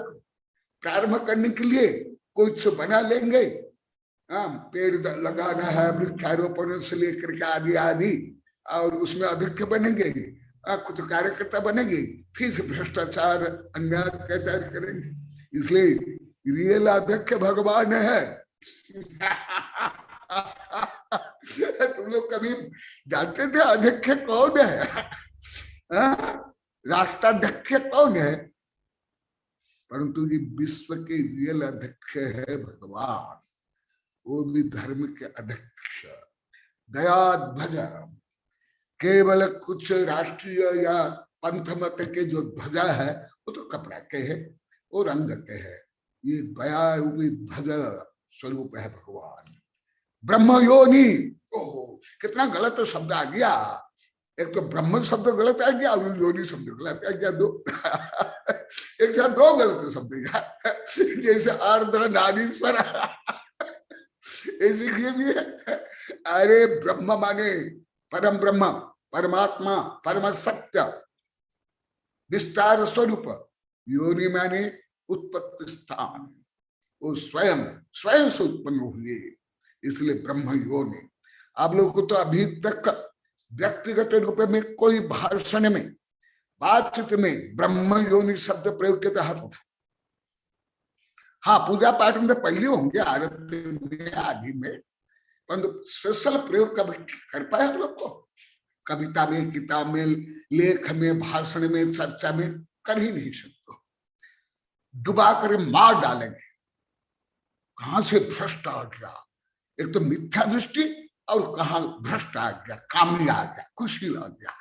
प्रारंभ करने के लिए कुछ बना लेंगे। पेड़ लगाना है, वृक्षारोपण से लेकर के आदि आदि, और उसमें अध्यक्ष बनेंगे, कुछ कार्यकर्ता बनेंगे, फिर से भ्रष्टाचार अन्याय अत्याचार करेंगे। इसलिए रियल अध्यक्ष भगवान है। तुम लोग कभी जानते थे अध्यक्ष कौन है? राष्ट्राध्यक्ष कौन है? परंतु ये विश्व के रियल अध्यक्ष है भगवान, वो भी धर्म के अध्यक्ष। दयाध्वज, केवल कुछ राष्ट्रीय या पंथ मत के जो ध्वजा है वो तो कपड़ा के है, वो रंग के है। ये दया रूपी ध्वज स्वरूप है भगवान। ब्रह्म योनि, ओहो कितना गलत शब्द आ गया। एक तो ब्रह्म शब्द गलत आ गया और योनि शब्द गलत आ गया, दो एक साथ 2 गलत शब्द, जैसे अर्ध नारीश्वर ऐसे ये भी है। अरे ब्रह्म माने परम ब्रह्म, परमात्मा, परम सत्य, विस्तार स्वरूप। योनि माने उत्पत्ति स्थान, वो स्वयं से उत्पन्न हुए, इसलिए ब्रह्म योनि। आप लोग को तो अभी तक व्यक्तिगत रूप में कोई भाषण में, बातचीत में ब्रह्म योनि शब्द प्रयोग के तहत, हाँ पूजा पाठ में तो पहले होंगे, आरती में आदि में, परंतु स्पेशल प्रयोग कभी कर पाए आप लोग को? कविता में, किताब में, लेख में, भाषण में, चर्चा में कर ही नहीं सकते। डुबा कर मार डालेंगे। कहां से भ्रष्ट आ गया? एक तो मिथ्या दृष्टि और कहा भ्रष्ट आ गया, कामी आ गया, खुशी आ गया।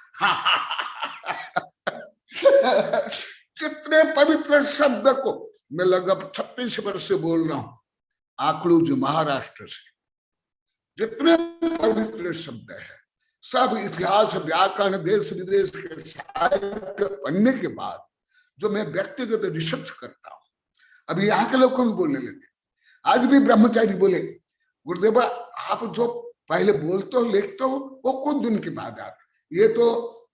कितने पवित्र शब्द को मैं लगभग 36 वर्ष से बोल रहा हूं, आकलूज महाराष्ट्र से। जितने पवित्र शब्द है, सब इतिहास, व्याकरण, देश विदेश के साहित्य पढ़ने के बाद जो मैं व्यक्तिगत रिसर्च करता हूं, अभी यहाँ के लोग को भी बोलने लगे। आज भी ब्रह्मचारी बोले, गुरुदेवा आप जो पहले बोलते हो लिखते हो वो कुछ दिन के बाद आप, ये तो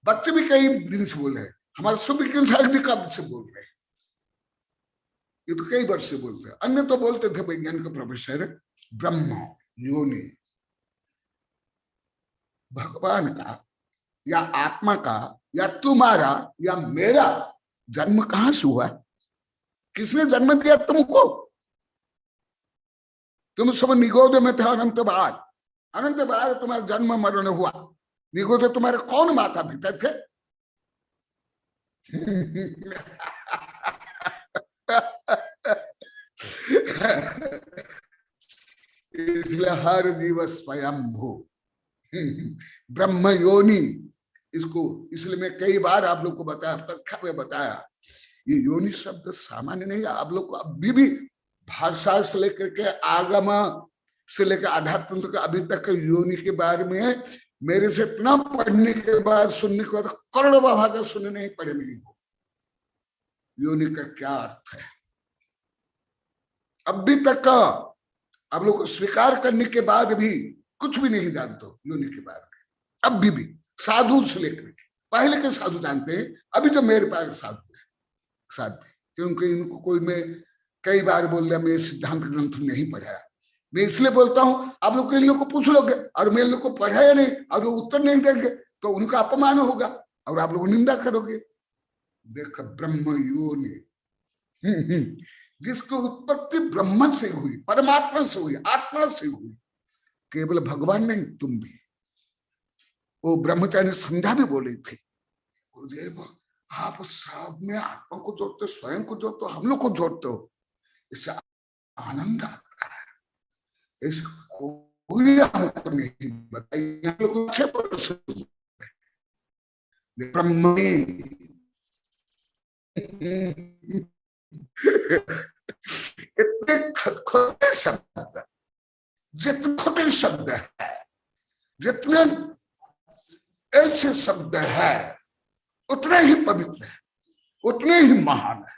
बच्चे भी कई दिन से बोल रहे हैं, हमारे सुविज्ञान साहब भी कब से बोल रहे हैं, ये तो कई वर्ष से बोलते हैं। अन्य तो बोलते थे विज्ञान के प्रोफेसर, ब्रह्म योनि, भगवान का या आत्मा का या तुम्हारा या मेरा जन्म कहां से हुआ? किसने जन्म दिया तुमको? तुम सब निगोद में थे अनंत बार, अनंत बार तुम्हारा जन्म मरण हुआ। निगोद तुम्हारे कौन माता पिता थे? इसलिए हर जीव स्वयं हो ब्रह्म योनि। इसको इसलिए मैं कई बार आप लोग को बताया, तक में बताया, ये योनि शब्द सामान्य नहीं है। आप लोग को अभी भी भाषा से लेकर के आगम से लेकर आध्यात्म तक अभी तक योनि के बारे में मेरे से इतना पढ़ने के बाद, सुनने के बाद करोड़ों भाषा सुनने नहीं पड़े नहीं हो, योनि का क्या अर्थ है अभी तक आप लोग को स्वीकार करने के बाद भी कुछ भी नहीं जानते योनि के बारे में। अभी भी साधु से लेकर के, पहले के साधु जानते हैं, अभी तो मेरे पास साधु है, साधु, क्योंकि इनको कोई, मैं कई बार बोल रहा, मैं सिद्धांत ग्रंथ नहीं पढ़ाया। मैं इसलिए बोलता हूं, आप लोग इन लोग को पूछ लोगे और मैं इन लोग को पढ़ाया नहीं और वो उत्तर नहीं देंगे तो उनका अपमान होगा और आप लोग निंदा करोगे। देख ब्रह्म योनि, जिसकी उत्पत्ति ब्रह्म से हुई, परमात्मा से हुई, आत्मा से हुई, केवल भगवान नहीं तुम भी। वो ब्रह्मचारी संध्या भी बोली थी, गुरुदेव आप सब में आत्मा को जोड़ते हो, स्वयं को जोड़ते हो, हम लोग को जोड़ते हो, इससे आनंद आता है। इस कोई हमको नहीं बताइए, हम लोग अच्छे ब्रह्म इतने खोटे शब्द, जितने खोटे शब्द है, जितने ऐसे शब्द है, उतने ही पवित्र है, उतने ही महान है।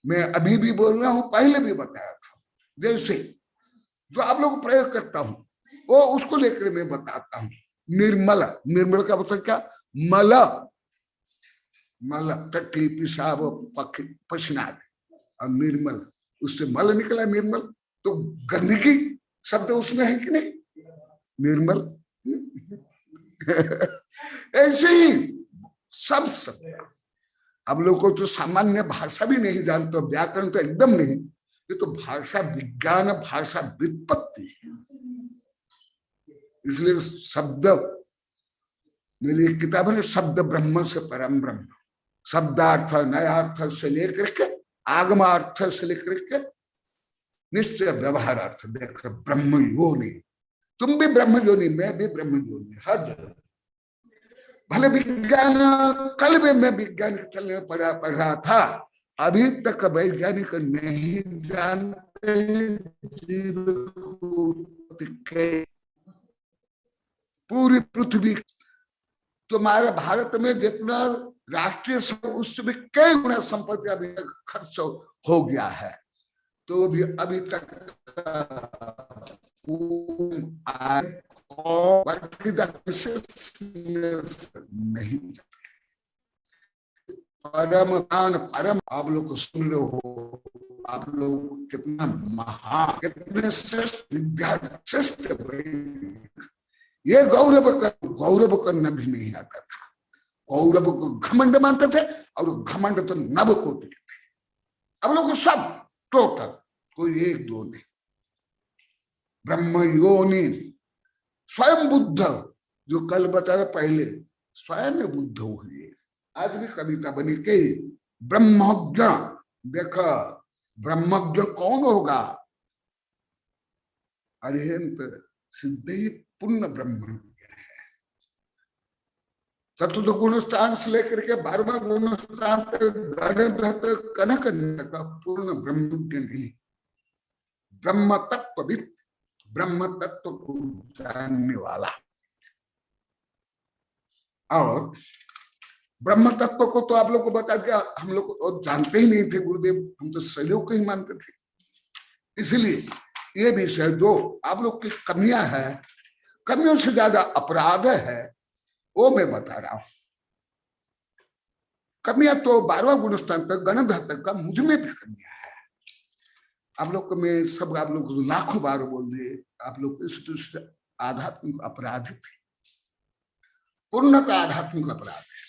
मैं अभी भी बोल रहा हूं, पहले भी बताया था, जैसे जो आप लोग प्रयोग करता हूं वो उसको लेकर मैं बताता हूं। निर्मल, निर्मल का मतलब क्या? मल, मल टट्टी पिशाब पसीना और निर्मल, उससे मल निकला निर्मल, तो गंदगी शब्द उसमें है कि नहीं? निर्मल। ऐसे ही सब शब्द अब लोग को तो सामान्य भाषा भी नहीं जानते, व्याकरण तो एकदम नहीं, ये तो भाषा विज्ञान, भाषा व्युत्पत्ति। इसलिए शब्द, मेरी एक किताब है शब्द ब्रह्म से परम ब्रह्म, शब्दार्थ नयार्थ से लेकर के आगमार्थ से लेकर के निश्चय व्यवहार अर्थ। देख ब्रह्म योनि, तुम भी ब्रह्म योनि, मैं भी ब्रह्म योनि, हर जगह। भले विज्ञान, कल भी मैं विज्ञान चलने पढ़ रहा था, अभी तक वैज्ञानिक नहीं जानते पूरी पृथ्वी। तुम्हारे भारत में जितना राष्ट्रीय उससे भी कई गुना संपत्ति अभी तक खर्च हो गया है, तो भी अभी तक नहीं। परम ज्ञान, परम, आप लोग को सुन रहे हो, आप लोग कितना महान, कितने श्रेष्ठ विद्यार्थी, श्रेष्ठ। ये गौरव करना भी नहीं आता था। गौरव को घमंड मानते थे और घमंड तो नव कोटि के थे। अब लोग सब टोटल, कोई एक दो नहीं। ब्रह्म योनि, स्वयं बुद्ध, जो कल बताया पहले, स्वयं बुद्ध हुए। आज भी कविता बनी कई ब्रह्मज्ञ। देखा ब्रह्मज्ञ कौन होगा? अरिहंत सिद्धि पूर्ण ब्रह्म चतुर्थ गुण स्थान से लेकर के 12वां गुण स्थान तक गणधत कनक का पूर्ण ब्रह्म के नहीं, ब्रह्म तत्वविद, ब्रह्म तत्व को जानने वाला। और ब्रह्म तत्व को तो आप लोग को बता दिया, हम लोग और जानते ही नहीं थे गुरुदेव, हम तो सहयोग को ही मानते थे। इसलिए ये विषय जो आप लोग की कमियां है, कमियों से ज्यादा अपराध है, वो मैं बता रहा हूं। कमियां तो 12वां गुण स्थान तक गणधर तक का मुझ में भी कमियां है। आप लोग को मैं सब आप लोग को लाखों बार बोल दिए, आप लोग इस दृष्टि आध्यात्मिक अपराध थे, पूर्णतः आध्यात्मिक अपराध है,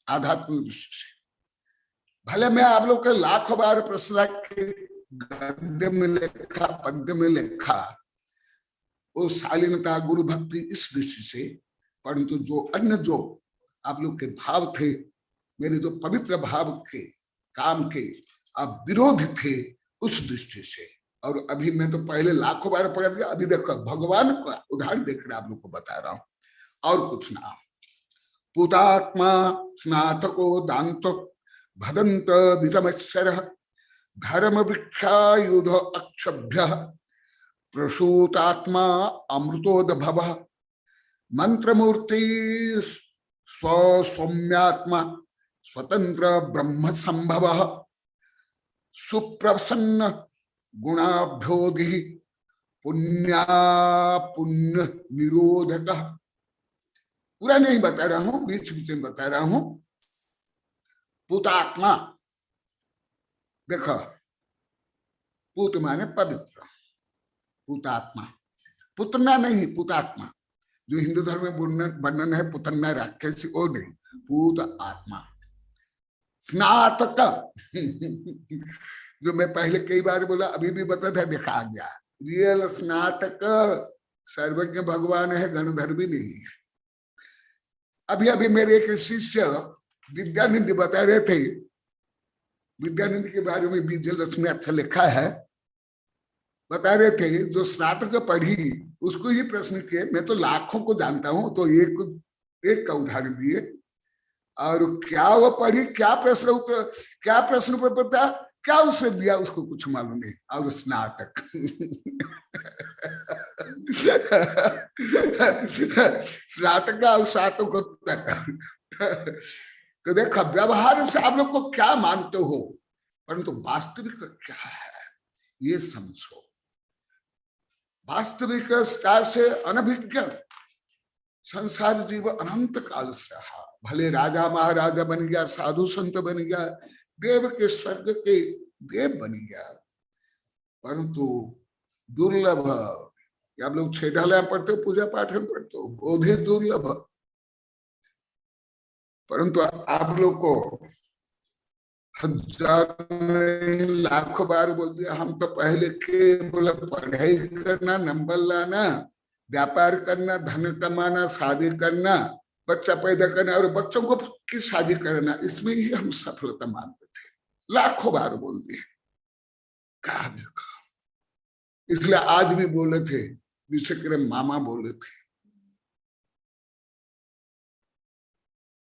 आध्यात्मिक दृष्टि से। भले मैं आप लोग के लाखों बार प्रश्न के गद्य में लिखा, पद्य में लिखा, वो शालीनता गुरु भक्ति इस दृष्टि से, परंतु जो अन्य जो आप लोग के भाव थे, मेरे जो पवित्र भाव के काम के आप विरोध थे उस दृष्टि से। और अभी मैं तो पहले लाखों बार पढ़ा दिया, अभी देखो भगवान का उदाहरण देकर आप लोग को बता रहा हूं और कुछ ना। पुतात्मा स्नातको दांतो भदंत वितमत्सर धर्म वृक्षायुध अक्षभ्य प्रसूतात्मा अमृतोदभव मंत्रमूर्ति स्वसौम्यात्मा स्वतंत्र ब्रह्म संभव सुप्रसन्न गुणाभ्योधि पुण्या पुण्य निरोधक। पूरा नहीं बता रहा हूं, बीच बीच में बता रहा हूं। पुतात्मा, देखो पुत माने पवित्र, पुतात्मा, पुतना नहीं, पुतात्मा। जो हिंदू धर्म में वर्णन है पुतना राक्षसी, वो नहीं, पूत आत्मा। स्नातक जो मैं पहले कई बार बोला, अभी भी बता था, देखा गया। रियल स्नातक सर्वज्ञ भगवान है, गणधर भी नहीं है। अभी अभी मेरे एक शिष्य विद्यानंद बता रहे थे, विद्यानंद के बारे में विजयलक्ष्मी अच्छा लिखा है, बता रहे थे जो स्नातक पढ़ी उसको ही प्रश्न किए। मैं तो लाखों को जानता हूं, तो एक का उदाहरण दिए। और क्या वो पढ़ी, क्या प्रश्न उत्तर, क्या प्रश्न पेपर था, क्या उसने दिया, उसको कुछ मालूम नहीं। और स्नातक स्नातक और स्नातक। तो देखो व्यवहार से आप लोग को क्या मानते हो, परंतु वास्तविक क्या है ये समझो। वास्तविक से अनभिज्ञ संसार जीव अनंत काल से रहा, भले राजा महाराजा बन गया, साधु संत बन गया, देव के स्वर्ग के देव बन गया, परंतु दुर्लभ। आप लोग छेडाला पढ़ते हो, पूजा पाठ में पढ़ते हो, वो भी दुर्लभ। परंतु आप लोग को हजार लाखों बार बोल दिया, हम तो पहले के बोला पढ़ाई करना, नंबर लाना, व्यापार करना, धन कमाना, शादी करना, बच्चा पैदा करना और बच्चों को की शादी करना, इसमें ही हम सफलता मानते थे। लाखों बार बोल दिए, क्या देखा। इसलिए आज भी बोले थे, विश्व मामा बोले थे,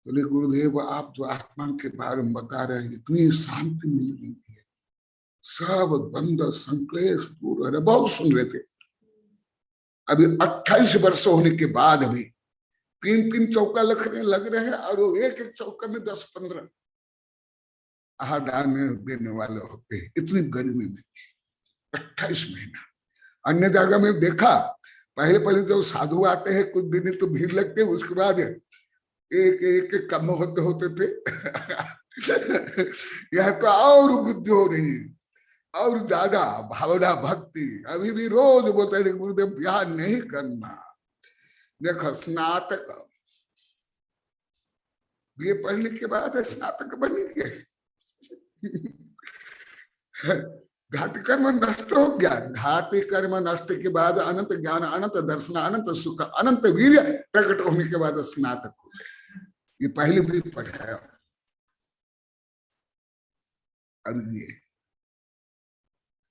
बोले गुरुदेव आप जो आत्मा के बारे में बता रहे हैं, इतनी शांति मिल रही है, सब बंद संक्लेश दूर हो रहे। बहुत सुन रहे थे। अभी 28 वर्ष होने के बाद भी 3-3 चौका लग रहे हैं, और वो एक चौका में 10-15 आहार देने वाले होते हैं। इतनी गर्मी में 28 महीना। अन्य जगह में देखा, पहले जब साधु आते हैं कुछ दिन तो भीड़ लगती है, उसके बाद एक कम होते थे। यह तो और वृद्धि हो रही है, और ज्यादा भावना भक्ति। अभी भी रोज बोलते हैं गुरुदेव ब्याह नहीं करना। देखो स्नातक ये पढ़ने के बाद स्नातक बनेंगे। घात कर्म नष्ट हो गया। घाती कर्म नष्ट के बाद अनंत ज्ञान, अनंत दर्शन, अनंत सुख, अनंत वीर्य प्रकट होने के बाद स्नातक हो गए। ये पहले भी पढ़ाया। अब ये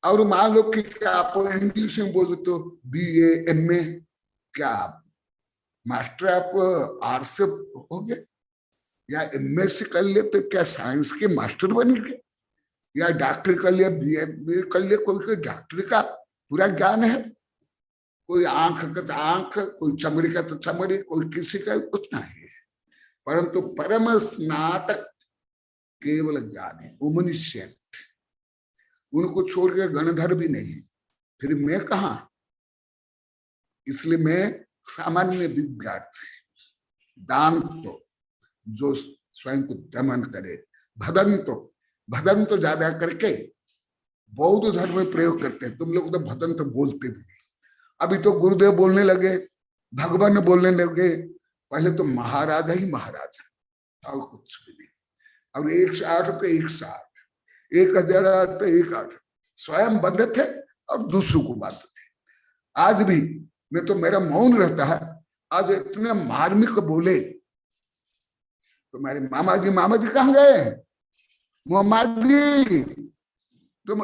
और मान लो कि क्या आप इंग्लिश में बोले तो BA MA, क्या मास्टर आप आर्ट्स से हो गए या एमएससी कर लिए तो क्या साइंस के मास्टर बनेंगे, या डॉक्टर कर लिया, बीए कर लिया, कोई डॉक्टर का पूरा ज्ञान है, कोई आंख का तो आंख, कोई चमड़ी का तो चमड़ी, कोई किसी का कुछ नहीं है, परंतु परम स्नातक केवल ज्ञान है, ओमनिशियंट, उनको छोड़ के गणधर भी नहीं। फिर मैं कहा, इसलिए मैं सामान्य विद्यार्थी, दान तो जो स्वयं को दमन करे, भदन तो ज्यादा करके बौद्ध धर्म में प्रयोग करते हैं, तुम लोग तो भदन तो बोलते भी नहीं। अभी तो गुरुदेव बोलने लगे, भगवान बोलने लगे, पहले तो महाराजा ही महाराजा और कुछ भी नहीं। और 108 तो 108, 1008 तो 108, स्वयं बंध थे और दूसरों को बांधते थे। आज भी मैं तो, मेरा मौन रहता है, आज इतने मार्मिक बोले तो मेरे मामा जी कहाँ गए? मोहम्मद जी तुम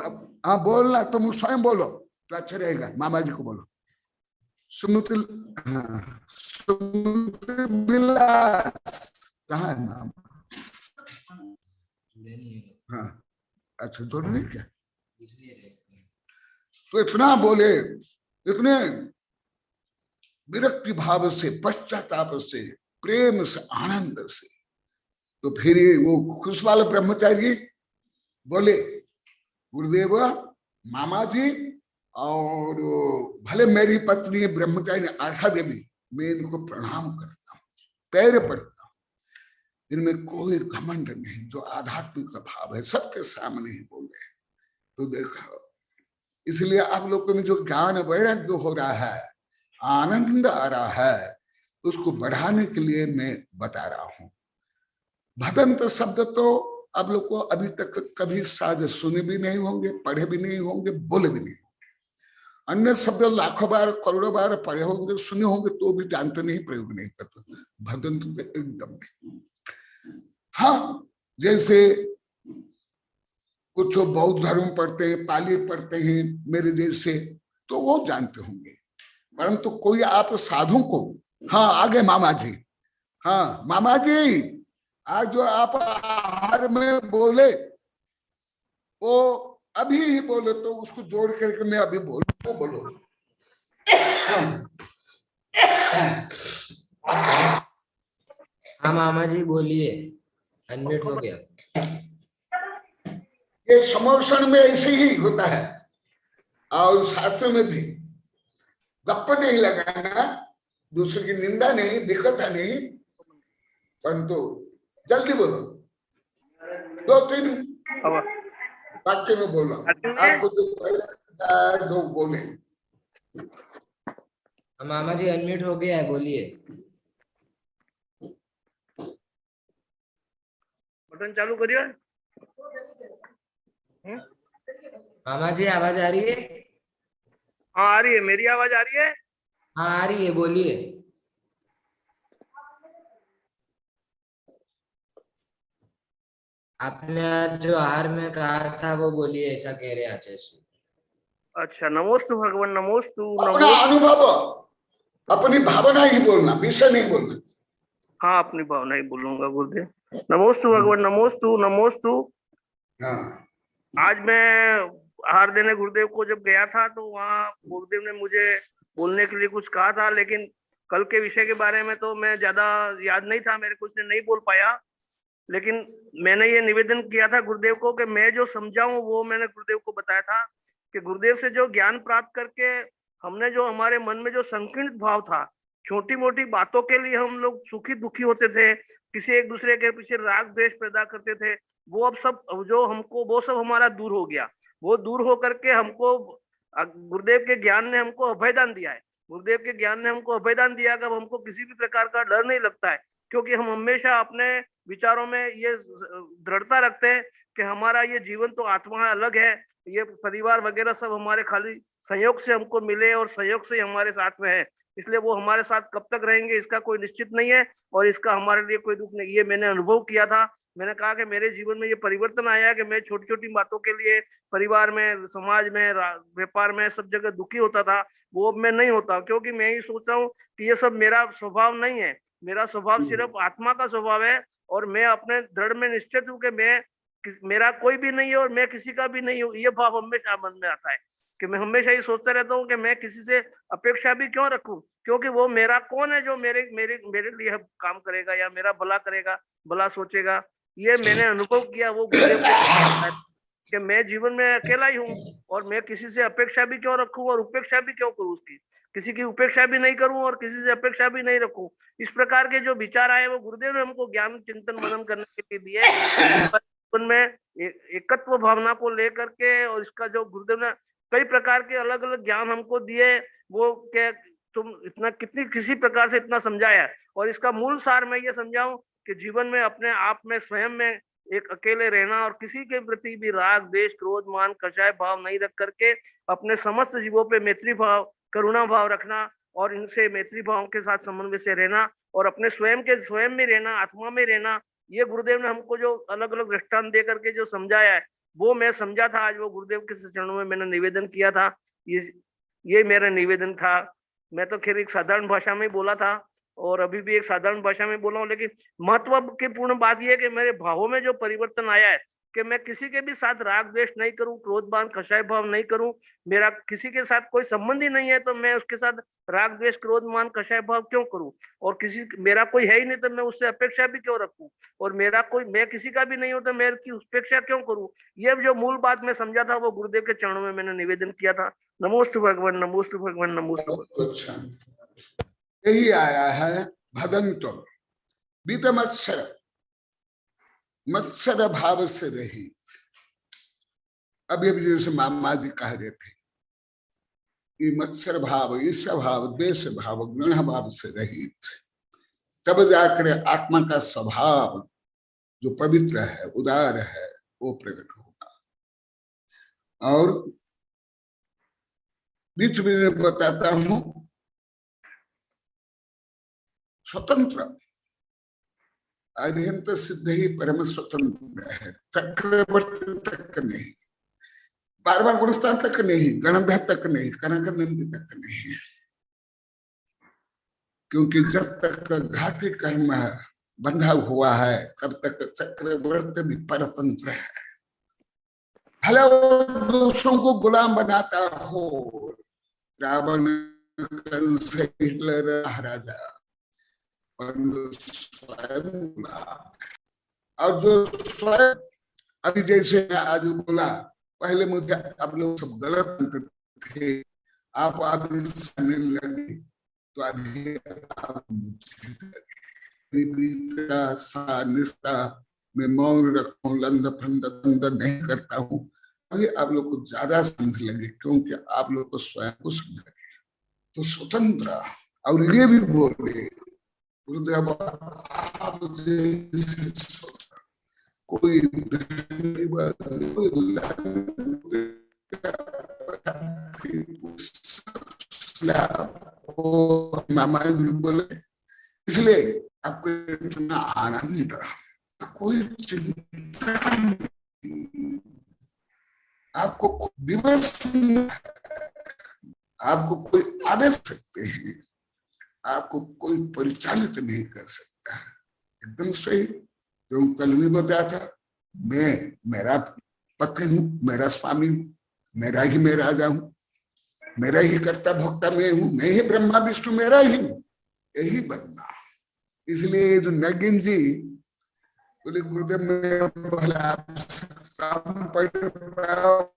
हाँ बोलना, तुम स्वयं बोलो तो अच्छा रहेगा, मामा जी को बोलो। सुमित बिलास कहाँ है मामा? हाँ अच्छा, जोड़ने क्या? तो इतना बोले, इतने विरक्ति भाव से, पश्चाताप से, प्रेम से, आनंद से। तो फिर वो खुशवाल ब्रह्मचारी बोले, गुरुदेव मामा जी और भले मेरी पत्नी ब्रह्मचारी आशा देवी, मैं इनको प्रणाम करता हूँ, पैर पड़ता हूँ, इनमें कोई घमंड नहीं, जो आध्यात्मिक भाव है सबके सामने ही बोले। तो देखो, इसलिए आप लोगों में जो ज्ञान वैराग्य हो रहा है, आनंद आ रहा है, उसको बढ़ाने के लिए मैं बता रहा हूं। भदंत शब्द तो आप लोग को अभी तक कभी शायद सुने भी नहीं होंगे, पढ़े भी नहीं होंगे, बोले भी नहीं होंगे। अन्य शब्द लाखों बार करोड़ों बार पढ़े होंगे, सुने होंगे, तो भी जानते नहीं, प्रयोग नहीं करते। भदंत तो एकदम नहीं। हाँ, जैसे कुछ बौद्ध धर्म पढ़ते हैं, पाली पढ़ते हैं मेरे देश से, तो वो जानते होंगे, परंतु कोई आप साधु को, हाँ आगे मामा जी, हाँ मामा जी आज जो आप आहार में बोले वो अभी ही बोले, तो उसको जोड़ करके मैं अभी बोलूं, वो बोलो। हाँ मामा जी बोलिए, अनम्यूट हो गया। ये समर्षण में ऐसे ही होता है, और शास्त्र में भी गप्प नहीं लगाना, दूसरे की निंदा नहीं, दिक्कत नहीं, परंतु जल्दी बोलो, 2-3 वाक्य में बोलो, आपको जो बोले। मामा जी अनम्यूट हो गया है, बोलिए। बटन चालू करिए। मामा जी आवाज आ रही है? हाँ आ रही है, मेरी आवाज आ रही है? हाँ आ रही है, बोलिए। आपने जो आहार में कहा था वो बोलिए, ऐसा कह रहे हैं आचार्य श्री। अच्छा, नमोस्तु भगवान, नमोस्तु अपना अनुभव, अपनी भावना ही बोलना, विषय नहीं बोलना। हाँ अपनी भावना ही बोलूंगा गुरुदेव। नमोस्तु भगवान, नमोस्तु नमोस्तु। हाँ। आज मैं आहार देने गुरुदेव को जब गया था, तो वहाँ गुरुदेव ने मुझे बोलने के लिए कुछ कहा था, लेकिन कल के विषय के बारे में तो मैं ज्यादा याद नहीं था, मेरे कुछ नहीं बोल पाया। लेकिन मैंने ये निवेदन किया था गुरुदेव को कि मैं जो समझा हूँ वो मैंने गुरुदेव को बताया था, कि गुरुदेव से जो ज्ञान प्राप्त करके हमने जो हमारे मन में जो संकीर्ण भाव था, छोटी मोटी बातों के लिए हम लोग सुखी दुखी होते थे, किसी एक दूसरे के पीछे राग द्वेष पैदा करते थे, वो अब सब जो हमको, वो सब हमारा दूर हो गया। वो दूर हो करके हमको गुरुदेव के ज्ञान ने हमको अभयदान दिया है। गुरुदेव के ज्ञान ने हमको अभयदान दिया कि अब हमको किसी भी प्रकार का डर नहीं लगता है, क्योंकि हम हमेशा अपने विचारों में ये दृढ़ता रखते हैं कि हमारा ये जीवन तो आत्मा अलग है, ये परिवार वगैरह सब हमारे खाली संयोग से हमको मिले और संयोग से हमारे साथ में है। इसलिए वो हमारे साथ कब तक रहेंगे इसका कोई निश्चित नहीं है और इसका हमारे लिए कोई दुख नहीं। ये मैंने अनुभव किया था। मैंने कहा कि मेरे जीवन में ये परिवर्तन आया कि मैं छोटी छोटी बातों के लिए परिवार में, समाज में, व्यापार में सब जगह दुखी होता था। वो अब मैं नहीं होता, क्योंकि मैं ये सोच रहा हूँ कि ये सब मेरा स्वभाव नहीं है। मेरा स्वभाव सिर्फ आत्मा का स्वभाव है और मैं अपने दृढ़ में निश्चित हूँ कि मेरा कोई भी नहीं है और मैं किसी का भी नहीं हूँ। ये भाव हमेशा मन में आता है कि मैं हमेशा ये सोचता रहता हूँ कि मैं किसी से अपेक्षा भी क्यों रखूं, क्योंकि वो मेरा कौन है जो मेरे मेरे मेरे लिए काम करेगा या मेरा भला करेगा, भला सोचेगा। ये मैंने अनुभव किया वो गुरुदेव के कि मैं जीवन में अकेला ही हूँ और मैं किसी से अपेक्षा भी क्यों रखूं और उपेक्षा भी क्यों करूं उसकी। किसी की उपेक्षा भी नहीं करूं और किसी से अपेक्षा भी नहीं रखूं। इस प्रकार के जो विचार आए वो गुरुदेव ने हमको ज्ञान चिंतन मनन करने के लिए दिए। जीवन में एकत्व भावना को लेकर के और इसका जो गुरुदेव ने कई प्रकार के अलग अलग ज्ञान हमको दिए, वो क्या तुम इतना किसी प्रकार से इतना समझाया। और इसका मूल सार मैं ये समझाऊं कि जीवन में अपने आप में स्वयं में एक अकेले रहना और किसी के प्रति भी राग, द्वेष, क्रोध, मान, कषाय भाव नहीं रख करके अपने समस्त जीवों पे मैत्री भाव, करुणा भाव रखना और इनसे मैत्री भाव के साथ समन्वय से रहना और अपने स्वयं में रहना, आत्मा में रहना। ये गुरुदेव ने हमको जो अलग अलग दृष्टांत दे करके जो समझाया है वो मैं समझा था। आज वो गुरुदेव के चरणों में मैंने निवेदन किया था। ये मेरा निवेदन था। मैं तो खैर एक साधारण भाषा में बोला था और अभी भी एक साधारण भाषा में बोला हूँ, लेकिन महत्व की पूर्ण बात यह है कि मेरे भावों में जो परिवर्तन आया है कि मैं किसी के भी साथ राग द्वेष नहीं करूं, क्रोध मान कषाय भाव नहीं करूं। मेरा किसी के साथ कोई संबंध ही नहीं है तो मैं उसके साथ राग द्वेष क्रोध मान कषाय भाव क्यों करूं। और मेरा कोई है ही नहीं तो मैं उससे अपेक्षा भी क्यों रखूं। और मैं किसी का भी नहीं हूं तो मैं उसकी उपेक्षा क्यों करूं। ये जो मूल बात मैं समझा था वो गुरुदेव के चरणों में मैंने निवेदन किया था। नमोस्तु भगवान, नमोस्तु भगवान, नमोस्तु भगवान। अच्छा, यही आया है भदंत बीत मत्सर भाव से रहित। अभी अभी जैसे मामा जी कह रहे थे कि मत्सर भाव, ईर्ष्या भाव, द्वेष भाव, घृणा भाव से रहित, तब जाकर आत्मा का स्वभाव जो पवित्र है, उदार है, वो प्रकट होगा। और बीच में बताता हूं, स्वतंत्र अरिहंत सिद्ध ही परम स्वतंत्र है, चक्रवर्ती तक नहीं, बार बार गुणस्थान तक नहीं, गणधर तक नहीं, कनकनंदी तक नहीं। क्योंकि जब तक घाती कर्म बंधा हुआ है तब तक चक्रवर्ती भी परतंत्र है। भले दूसरों को गुलाम बनाता हो, रावण, कंस, हिटलर, राजा, और जो स्वयं अभी जैसे आज बोला, पहले मुझे आप लोग सब गलत थे, आप अभी लगे तो अभी आप निष्ठा में मौन रखूं, लंद फंद नहीं करता हूं। अभी आप लोग को ज्यादा समझ लगे क्योंकि आप लोग को स्वयं को समझ लगे। तो स्वतंत्र, और ये भी बोले गुरुदेव आप कोई मामा जी बोले, इसलिए आपको इतना आनंद था, कोई चिंता नहीं, आपको दिवस आपको कोई आदेश सकते हैं, आपको कोई परिचालित नहीं कर सकता। एकदम सही जो कल भी बताया था, मैं मेरा पति हूं, मेरा स्वामी हूं, मेरा ही मैं राजा हूं, मेरा ही कर्ता भोक्ता मैं हूं, मैं ही ब्रह्मा विष्णु मेरा ही हूं, यही बनना। इसलिए जो नगिन जी बोले गुरुदेव में भला स्वभाव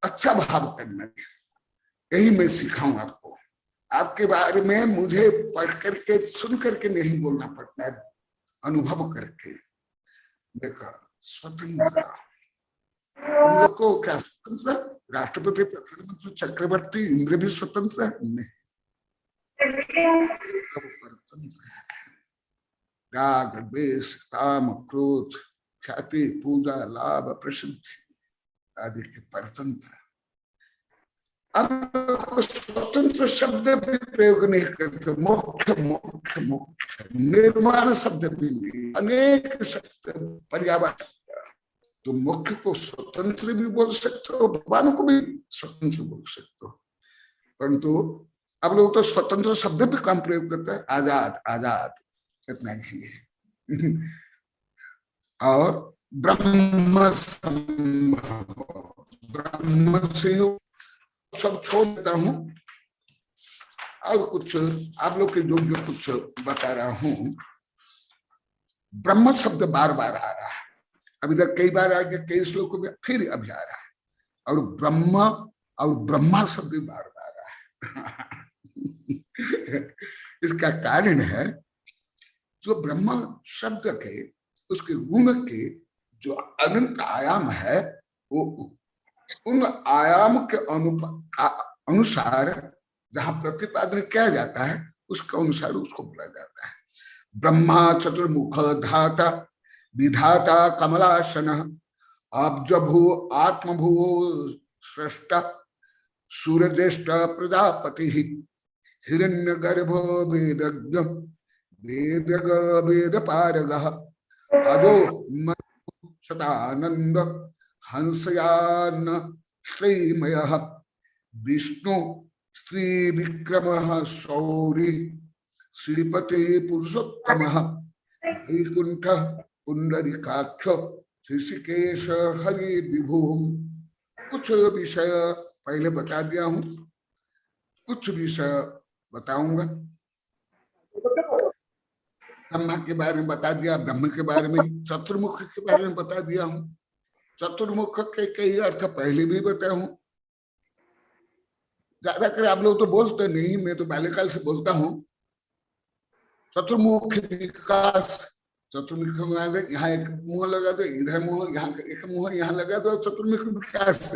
अच्छा भाव करना, यही मैं सिखाऊं आपको। आपके बारे में मुझे पढ़ करके सुन करके नहीं बोलना पड़ता है, अनुभव करके। देखा स्वतंत्र, तुम लोग को क्या स्वतंत्र? राष्ट्रपति, प्रधानमंत्री, चक्रवर्ती, इंद्र भी स्वतंत्र है? नहीं, परतंत्र है। राग, द्वेष, काम, क्रोध, ख्याति, पूजा, लाभ, प्रसिद्धि, आदि के परतंत्र। अब स्वतंत्र शब्द भी प्रयोग नहीं करते, मोक्ष मोक्ष मोक्ष, निर्माण शब्द भी नहीं, अनेक शब्द पर्यावरण। तो मोक्ष को स्वतंत्र भी बोल सकते हो, भगवान को भी स्वतंत्र बोल सकते हो, परंतु अब लोग तो स्वतंत्र शब्द भी कम प्रयोग करते हैं, आजाद आजाद इतना ही है। और ब्रह्म ब्रह्म से सब छोड़ देता हूं और कुछ आप लोग के जो कुछ बता रहा हूं। ब्रह्म शब्द बार बार आ रहा है, अभी तक कई बार आ गया, कई श्लोकों में, फिर अभी आ रहा है। और ब्रह्म और ब्रह्मा शब्द बार बार आ रहा है। इसका कारण है जो ब्रह्म शब्द के उसके गुण के जो अनंत आयाम है, वो उन आयाम के अनुसार जहां प्रतिपादन किया जाता है उसके अनुसार उसको बोला जाता है। ब्रह्मा चतुर्मुख धाता विधाता कमलासन अब्जभू आत्मभू सृष्टा सूर्यज्येष्ठ प्रजापति हिरण्यगर्भ वेदज्ञ वेदग वेद पारग अजो सदानंद हंसयान श्रीमय विष्णु श्री विक्रम शौरी श्रीपति पुरुषोत्तम वैकुंठ पुंडरीकाक्ष ऋषिकेश हरि विभु। कुछ विषय पहले बता दिया हूं, कुछ विषय बताऊंगा। ब्रह्मा के बारे में बता दिया, ब्रह्म के बारे में, चतुर्मुख के बारे में बता दिया हूं। चतुर्मुख के कई अर्थ पहले भी बताया हूं। ज्यादातर आप लोग तो बोलते नहीं, मैं तो बाल्यकाल से बोलता हूं। चतुर्मुख विकास, चतुर्मुख यहाँ एक मुंह लगा दो, इधर मुंह, यहाँ एक मुंह यहाँ लगा दो, चतुर्मुख विकास।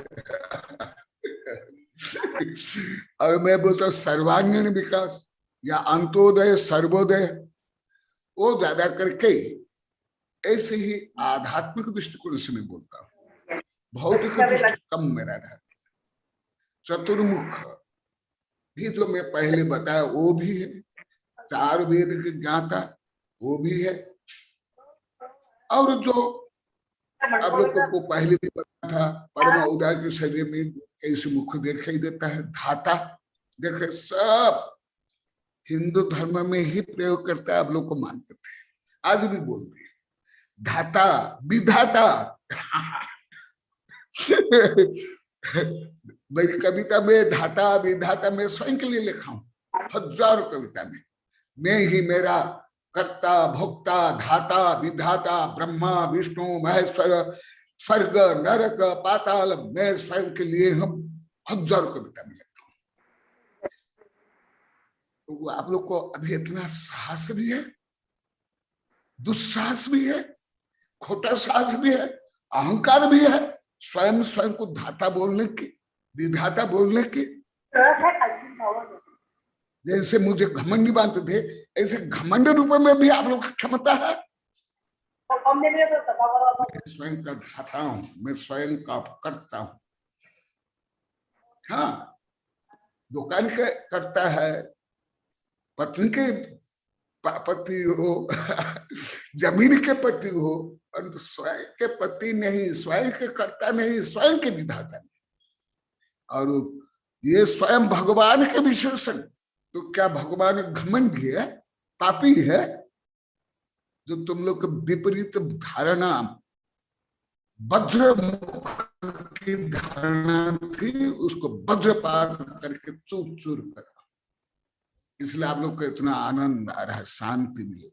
और मैं बोलता सर्वांगीण विकास या अंत्योदय सर्वोदय, वो ज्यादा करके ऐसे ही आध्यात्मिक दृष्टिकोण से मैं बोलता हूँ, भौतिक दृष्टि कम मेरा रहा। चतुर्मुख भी जो मैं पहले बताया वो भी है, चार वेद के ज्ञाता वो भी है, और जो आप लोगों को पहले भी पता था परम उदय के शरीर में कैसे मुख दिखाई देता है, धाता देखे, सब हिंदू धर्म में ही प्रयोग करता है, आप लोग को मानते थे, आज भी बोलते हैं धाता विधाता। मेरी कविता में धाता विधाता मैं स्वयं के लिए लिखा हूं, हजारों कविता में। मैं ही मेरा कर्ता भोक्ता धाता विधाता ब्रह्मा विष्णु महेश्वर स्वर्ग नरक पाताल, मैं स्वयं के लिए हम हजारों कविता में लिखा हूं। तो आप लोग को अभी इतना साहस भी है, दुस्साहस भी है, खोटा साहस भी है, अहंकार भी है, स्वयं स्वयं को धाता बोलने की, विधाता बोलने की। जैसे मुझे घमंडी मानते थे, ऐसे घमंड रूप में भी आप लोग की क्षमता है। मैं स्वयं का धाता हूं, मैं स्वयं का करता हूं। हाँ, दुकान के करता है, पत्नी के पति हो, जमीन के पति हो, परंतु स्वयं के पति नहीं, स्वयं के कर्ता नहीं, स्वयं के विधाता नहीं। और ये स्वयं भगवान के विशेषण, तो क्या भगवान घमंडी है, पापी है? जो तुम लोग के विपरीत धारणा, वज्रमुख की धारणा थी, उसको वज्रपात करके चूर चूर करा। इसलिए आप लोग को इतना आनंद आ रहा है, शांति मिल रही है।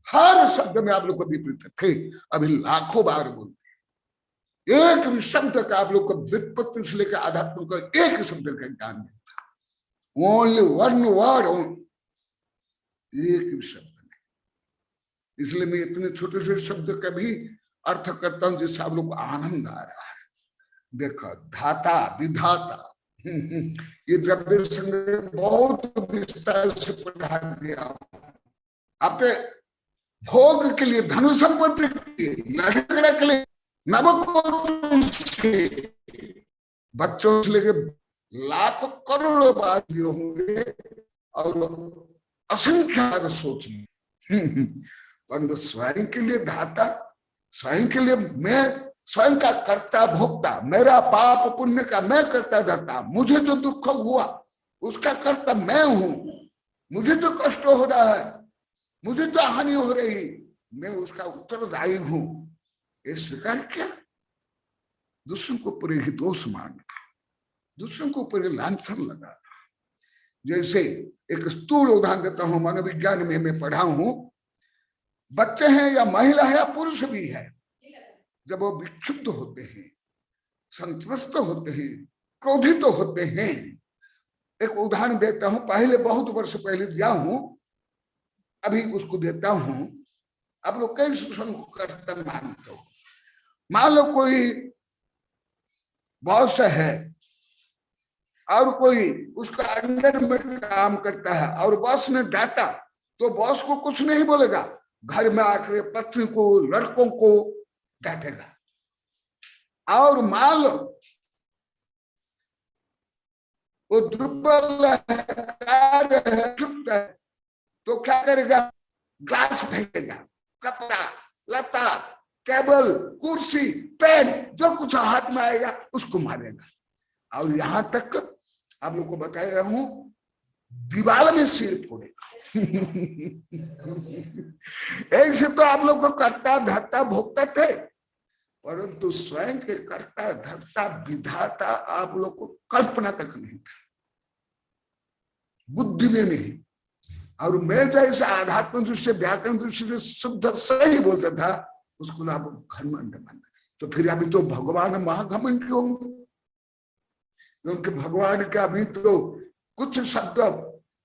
हर शब्द में आप लोग को विपरीत थे, अभी लाखों बार बोलते, एक भी शब्द का आप लोग को व्युत्पत्ति से लेकर आध्यात्म का एक शब्द का ज्ञान नहीं था। ओनली वन वर्ड, एक भी शब्द नहीं। इसलिए मैं इतने छोटे से शब्द का भी अर्थ करता हूं जिससे आप लोग को आनंद आ रहा है। देखो, धाता विधाता, ये द्रव्य संग्रह बहुत विस्तार से पढ़ा दिया। आपके भोग के लिए, धन संपत्ति के लिए, लड़कड़ा के लिए नवकोटि से बच्चों से लेके लाखों करोड़ों बार दिए होंगे और असंख्य सोच परंतु स्वयं के लिए धाता, स्वयं के लिए मैं स्वयं का कर्ता भोक्ता, मेरा पाप पुण्य का मैं करता जाता, मुझे जो दुख हुआ उसका कर्ता मैं हूं, मुझे जो कष्ट हो रहा है, मुझे जो हानि हो रही, मैं उसका उत्तरदायी हूं, ये स्वीकार किया। दूसरों को पूरे ही दोष मानना, दूसरों को पूरे लांछन लगाना। जैसे एक स्थूल उदाहरण देता हूं, मनोविज्ञान में मैं पढ़ा हूं, बच्चे हैं या महिला है या पुरुष भी है, जब वो विक्षुब्ध होते हैं, संत्रस्त होते हैं, क्रोधित तो होते हैं। एक उदाहरण देता हूं, पहले बहुत वर्ष पहले दिया हूं, अभी उसको देता हूं। आप लोग कैसे को कर्ता मानते हो? मान लो कोई बॉस है और कोई उसका अंडर में काम करता है और बॉस ने डांटा तो बॉस को कुछ नहीं बोलेगा, घर में आकर पत्नी को, लड़कों को डांटेगा। और मान लो वो दुर्बल है, कार्य है, चुप है, तो क्या करेगा? ग्लास फेंकेगा, कपड़ा लता, टेबल, कुर्सी, पेन, जो कुछ हाथ में आएगा उसको मारेगा। और यहां तक आप लोग को बता रहा हूं, दीवार में सिर फोड़ेगा। ऐसे तो आप लोग को कर्ता धर्ता भोक्ता थे, परंतु स्वयं के कर्ता धर्ता विधाता आप लोग को कल्पना तक नहीं था, बुद्धि में नहीं। और मैं जैसे आध्यात्म दृष्टि से, व्याकरण दृष्टि से शुद्ध सही बोलता था, उसको आप घमंड मानते। तो फिर अभी तो भगवान महाघमंडी होंगे, क्योंकि भगवान का अभी तो कुछ शब्द,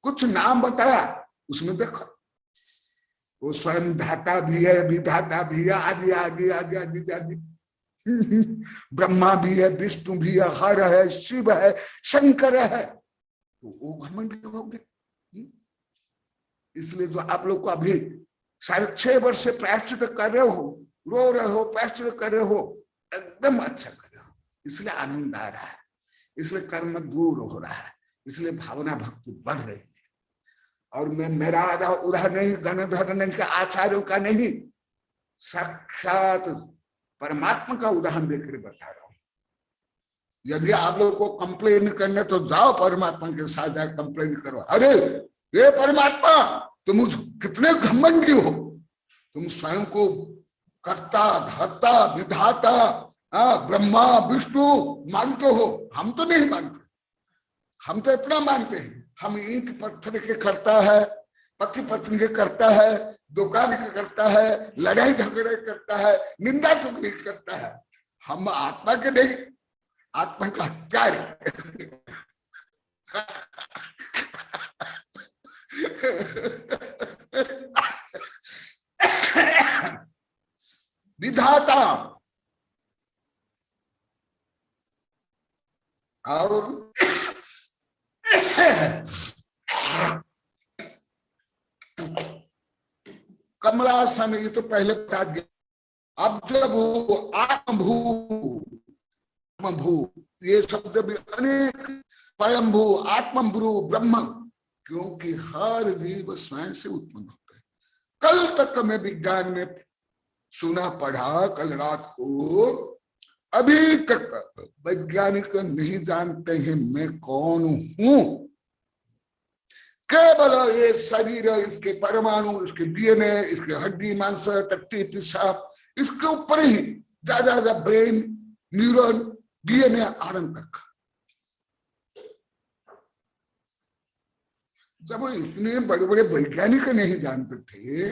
कुछ नाम बताया, उसमें देखो वो स्वयं धाता भी है, विधाता भी है, आदि आदि आदि आदि आदि। ब्रह्मा भी है, विष्णु भी है, हर है, शिव है, शंकर है, तो वो घमंडी हो गए। इसलिए जो आप लोग को अभी 6.5 वर्ष से प्रायश्चित कर रहे हो, रो रहे हो, प्रायश्चित कर रहे हो, एकदम अच्छा कर रहे हो, इसलिए आनंद आ रहा है, इसलिए कर्म दूर हो रहा है, इसलिए भावना भक्ति बढ़ रही है। और मैं मेरा उदाहरण नहीं, गणधर नहीं, के आचार्यों का नहीं, साक्षात परमात्मा का उदाहरण देकर बता रहा हूं। यदि आप लोग को कंप्लेन करने तो जाओ परमात्मा के साथ जाकर कंप्लेन करो, अरे ये परमात्मा तुम कितने घमंडी हो, तुम स्वयं को कर्ता धर्ता विधाता ब्रह्मा विष्णु मानते हो, हम तो नहीं मानते। हम तो इतना मानते हैं, हम ईंट पत्थर के करता है, पति पत्नी के करता है, दुकान के करता है, लड़ाई झगड़े करता है, निंदा चुगली करता है, हम आत्मा के नहीं, आत्मा का हत्यार। विधाता और कमलासन, ये तो पहले बता दिया। अब जब वो आत्मभू, ये शब्द भी अनेक, स्वयंभू, आत्मभू, ब्रह्म, क्योंकि हर जीव स्वयं से उत्पन्न होता है। कल तक मैं विज्ञान में सुना पढ़ा, कल रात को, अभी तक वैज्ञानिक नहीं जानते हैं मैं कौन हूं। केवल ये शरीर, इसके परमाणु, इसके डीएनए, इसके हड्डी मांस टट्टी पेशाब, इसके ऊपर ही ज्यादा ब्रेन, न्यूरॉन, डीएनए आनंद तक। जब इतने बड़े बड़े वैज्ञानिक नहीं जानते थे,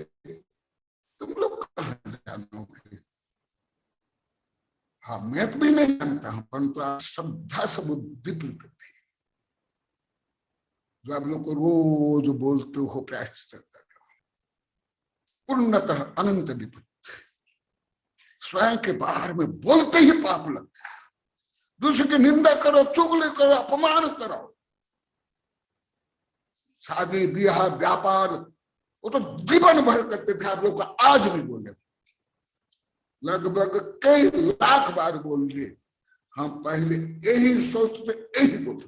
तुम लोग कहां जानोगे? हाँ, मैं तो भी नहीं जानता हूं, परंतु आप श्रद्धा सब विपरीत थे, जो आप लोग को रोज बोलते हो, प्रायश्चित पूर्णतः अनंत विपरीत। स्वयं के बाहर में बोलते ही पाप लगता है, दूसरे की निंदा करो, चुगली करो, अपमान करो, शादी ब्याह व्यापार, वो तो जीवन भर करते थे, आप लोग का आज भी बोले। लगभग कई लाख बार बोल दिए। हम पहले यही सोचते, यही बोलते,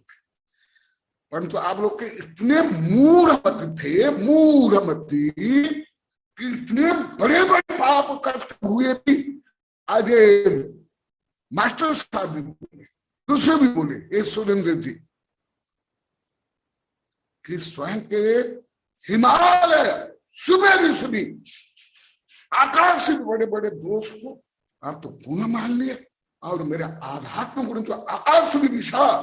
परंतु आप लोग के इतने मूढ़मति थे, मूढ़मति, कि इतने बड़े बड़े पाप करते हुए भी आज मास्टर साहब भी बोले, दूसरे भी बोले, एक सुरेंद्र जी, कि स्वयं के हिमालय सुबह भी सुनी, आकाश से बड़े बड़े दोष को आप तो पुनः मान लिए, और मेरे आध्यात्म गुण जो आकाश भी विशाल,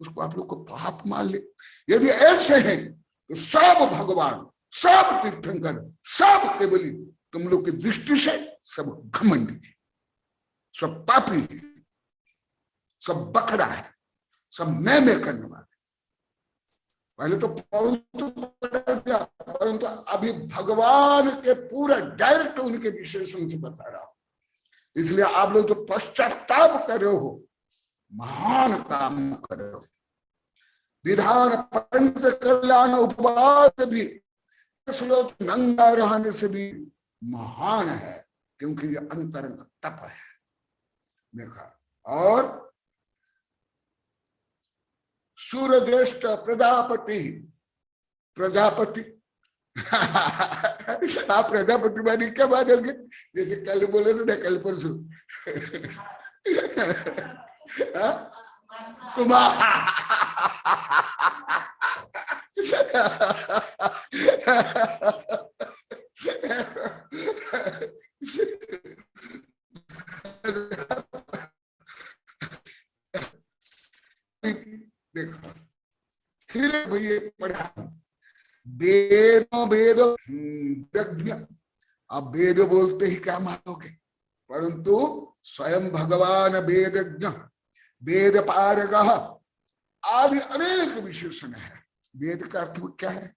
उसको आप लोग को पाप मान ले। यदि ऐसे हैं तो सब भगवान, सब तीर्थंकर, सब केवली तुम लोग की दृष्टि से सब घमंडी है, सब पापी है, सब बकरा है, सब मैं करने वाले। पहले तो परंतु अभी भगवान के पूरा डायरेक्ट उनके विशेषण से बता रहा हूं। इसलिए आप लोग जो पश्चाताप कर रहे हो, महान काम कर रहे हो। विधान पंच कल्याण उपवास भी श्लोक नंगा रहने से भी महान है, क्योंकि ये अंतरंग तप है। देखा, और सूर्यदेष्ट प्रजापति, प्रजापति आप प्रजापति मानी क्या मानोगे? जैसे कल बोले थे ना, कल परसों कुमार देखो, फिर भैया पढ़ा वेदों वेदो यज्ञ। अब वेद बोलते ही क्या मानोगे? परंतु स्वयं भगवान वेदज्ञ, वेद पारग आदि अनेक विशेषण है। वेद का अर्थ क्या है?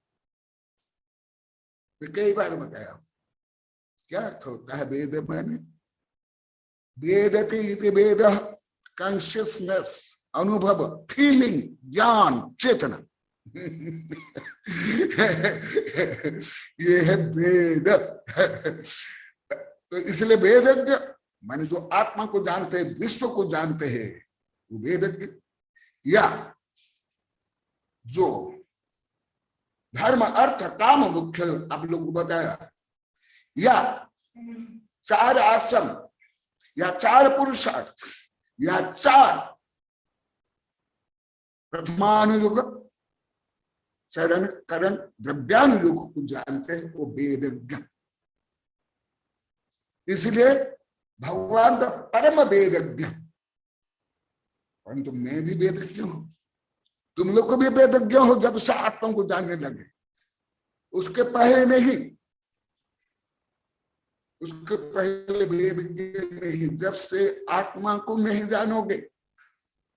कई बार बताया, क्या अर्थ होता है वेद? मैंने वेदति इति वेद कॉन्शियसनेस, अनुभव, फीलिंग, ज्ञान, चेतना। ये है वेद। तो इसलिए वेदज्ञ माने जो आत्मा को जानते हैं, विश्व को जानते हैं, वो वेदज्ञ। या जो धर्म अर्थ काम मुख्य आप लोग को बताया, या चार आश्रम, या चार पुरुषार्थ, या चार प्रथमानुयोग चरण करण द्रव्यानुयोग को जानते हैं, वो वेदज्ञ। इसलिए भगवान तो परम वेदज्ञ, परंतु मैं भी वेदज्ञ हूं, तुम लोग को भी वेदज्ञ हो जब से आत्मा को जानने लगे। उसके पहले नहीं, उसके पहले वेदज्ञ नहीं। जब से आत्मा को नहीं जानोगे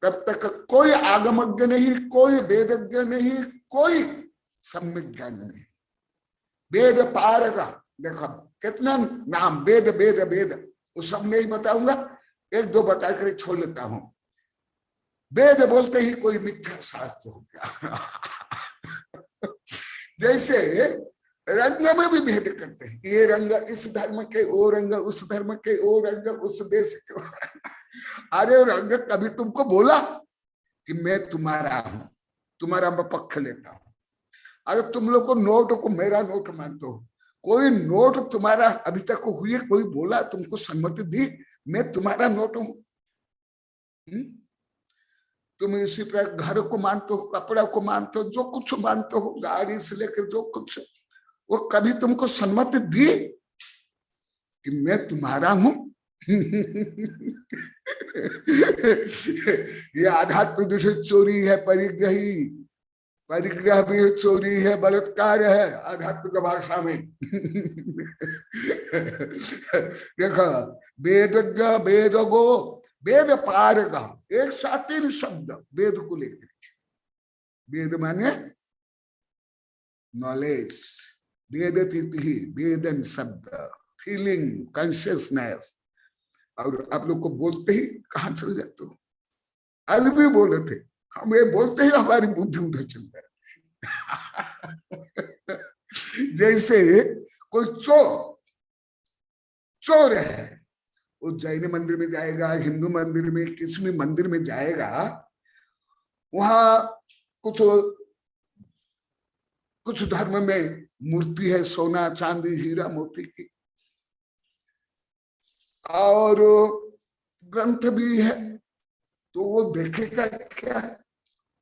तब तक कोई आगमज्ञ नहीं, कोई वेदज्ञ नहीं, कोई सम्यक ज्ञान नहीं। वेद पारग, देखो कितना नाम, वेद वेद वेद, वो सब नहीं बताऊंगा, एक दो बता कर छोड़ लेता हूं। वेद बोलते ही कोई मिथ्या शास्त्र हो गया। जैसे रंग में भी भेद करते हैं, ये रंग इस धर्म के, वो रंग उस धर्म के, वो रंग उस देश के। अरे रंग कभी तुमको बोला कि मैं तुम्हारा हूं, तुम्हारा मैं पक्ष लेता हूं? अरे तुम लोग को नोट को मेरा नोट मानते हो, कोई नोट तुम्हारा अभी तक हुई? कोई बोला तुमको सम्मति दी मैं तुम्हारा नोट हूं? तुम इसी पर घर को मानते हो, कपड़ा को मानते हो, जो कुछ मानते हो, गाड़ी से लेकर जो कुछ, वो कभी तुमको सम्मति दी कि मैं तुम्हारा हूं? ये आध्यात्म दूसरी चोरी है, परिग्रही, परिग्रह भी चोरी है, बलात्कार है आध्यात्मिक भाषा में। देखो वेदज्ञ, वेदगो, वेद पारग, एक साथ तीन शब्द वेद को लेकर। वेद माने नॉलेज, वेद तिथि, वेदन शब्द, फीलिंग, कॉन्शियसनेस। और आप लोग को बोलते ही कहां चल जाते हो? आज भी बोले थे हम, ये बोलते ही हमारी बुद्धि उधर चल जाती। जैसे कोई चोर है, वो जैन मंदिर में जाएगा, हिंदू मंदिर में, किसी भी मंदिर में जाएगा, वहां कुछ कुछ धर्म में मूर्ति है सोना चांदी हीरा मोती की, और ग्रंथ भी है। तो वो देखेगा क्या,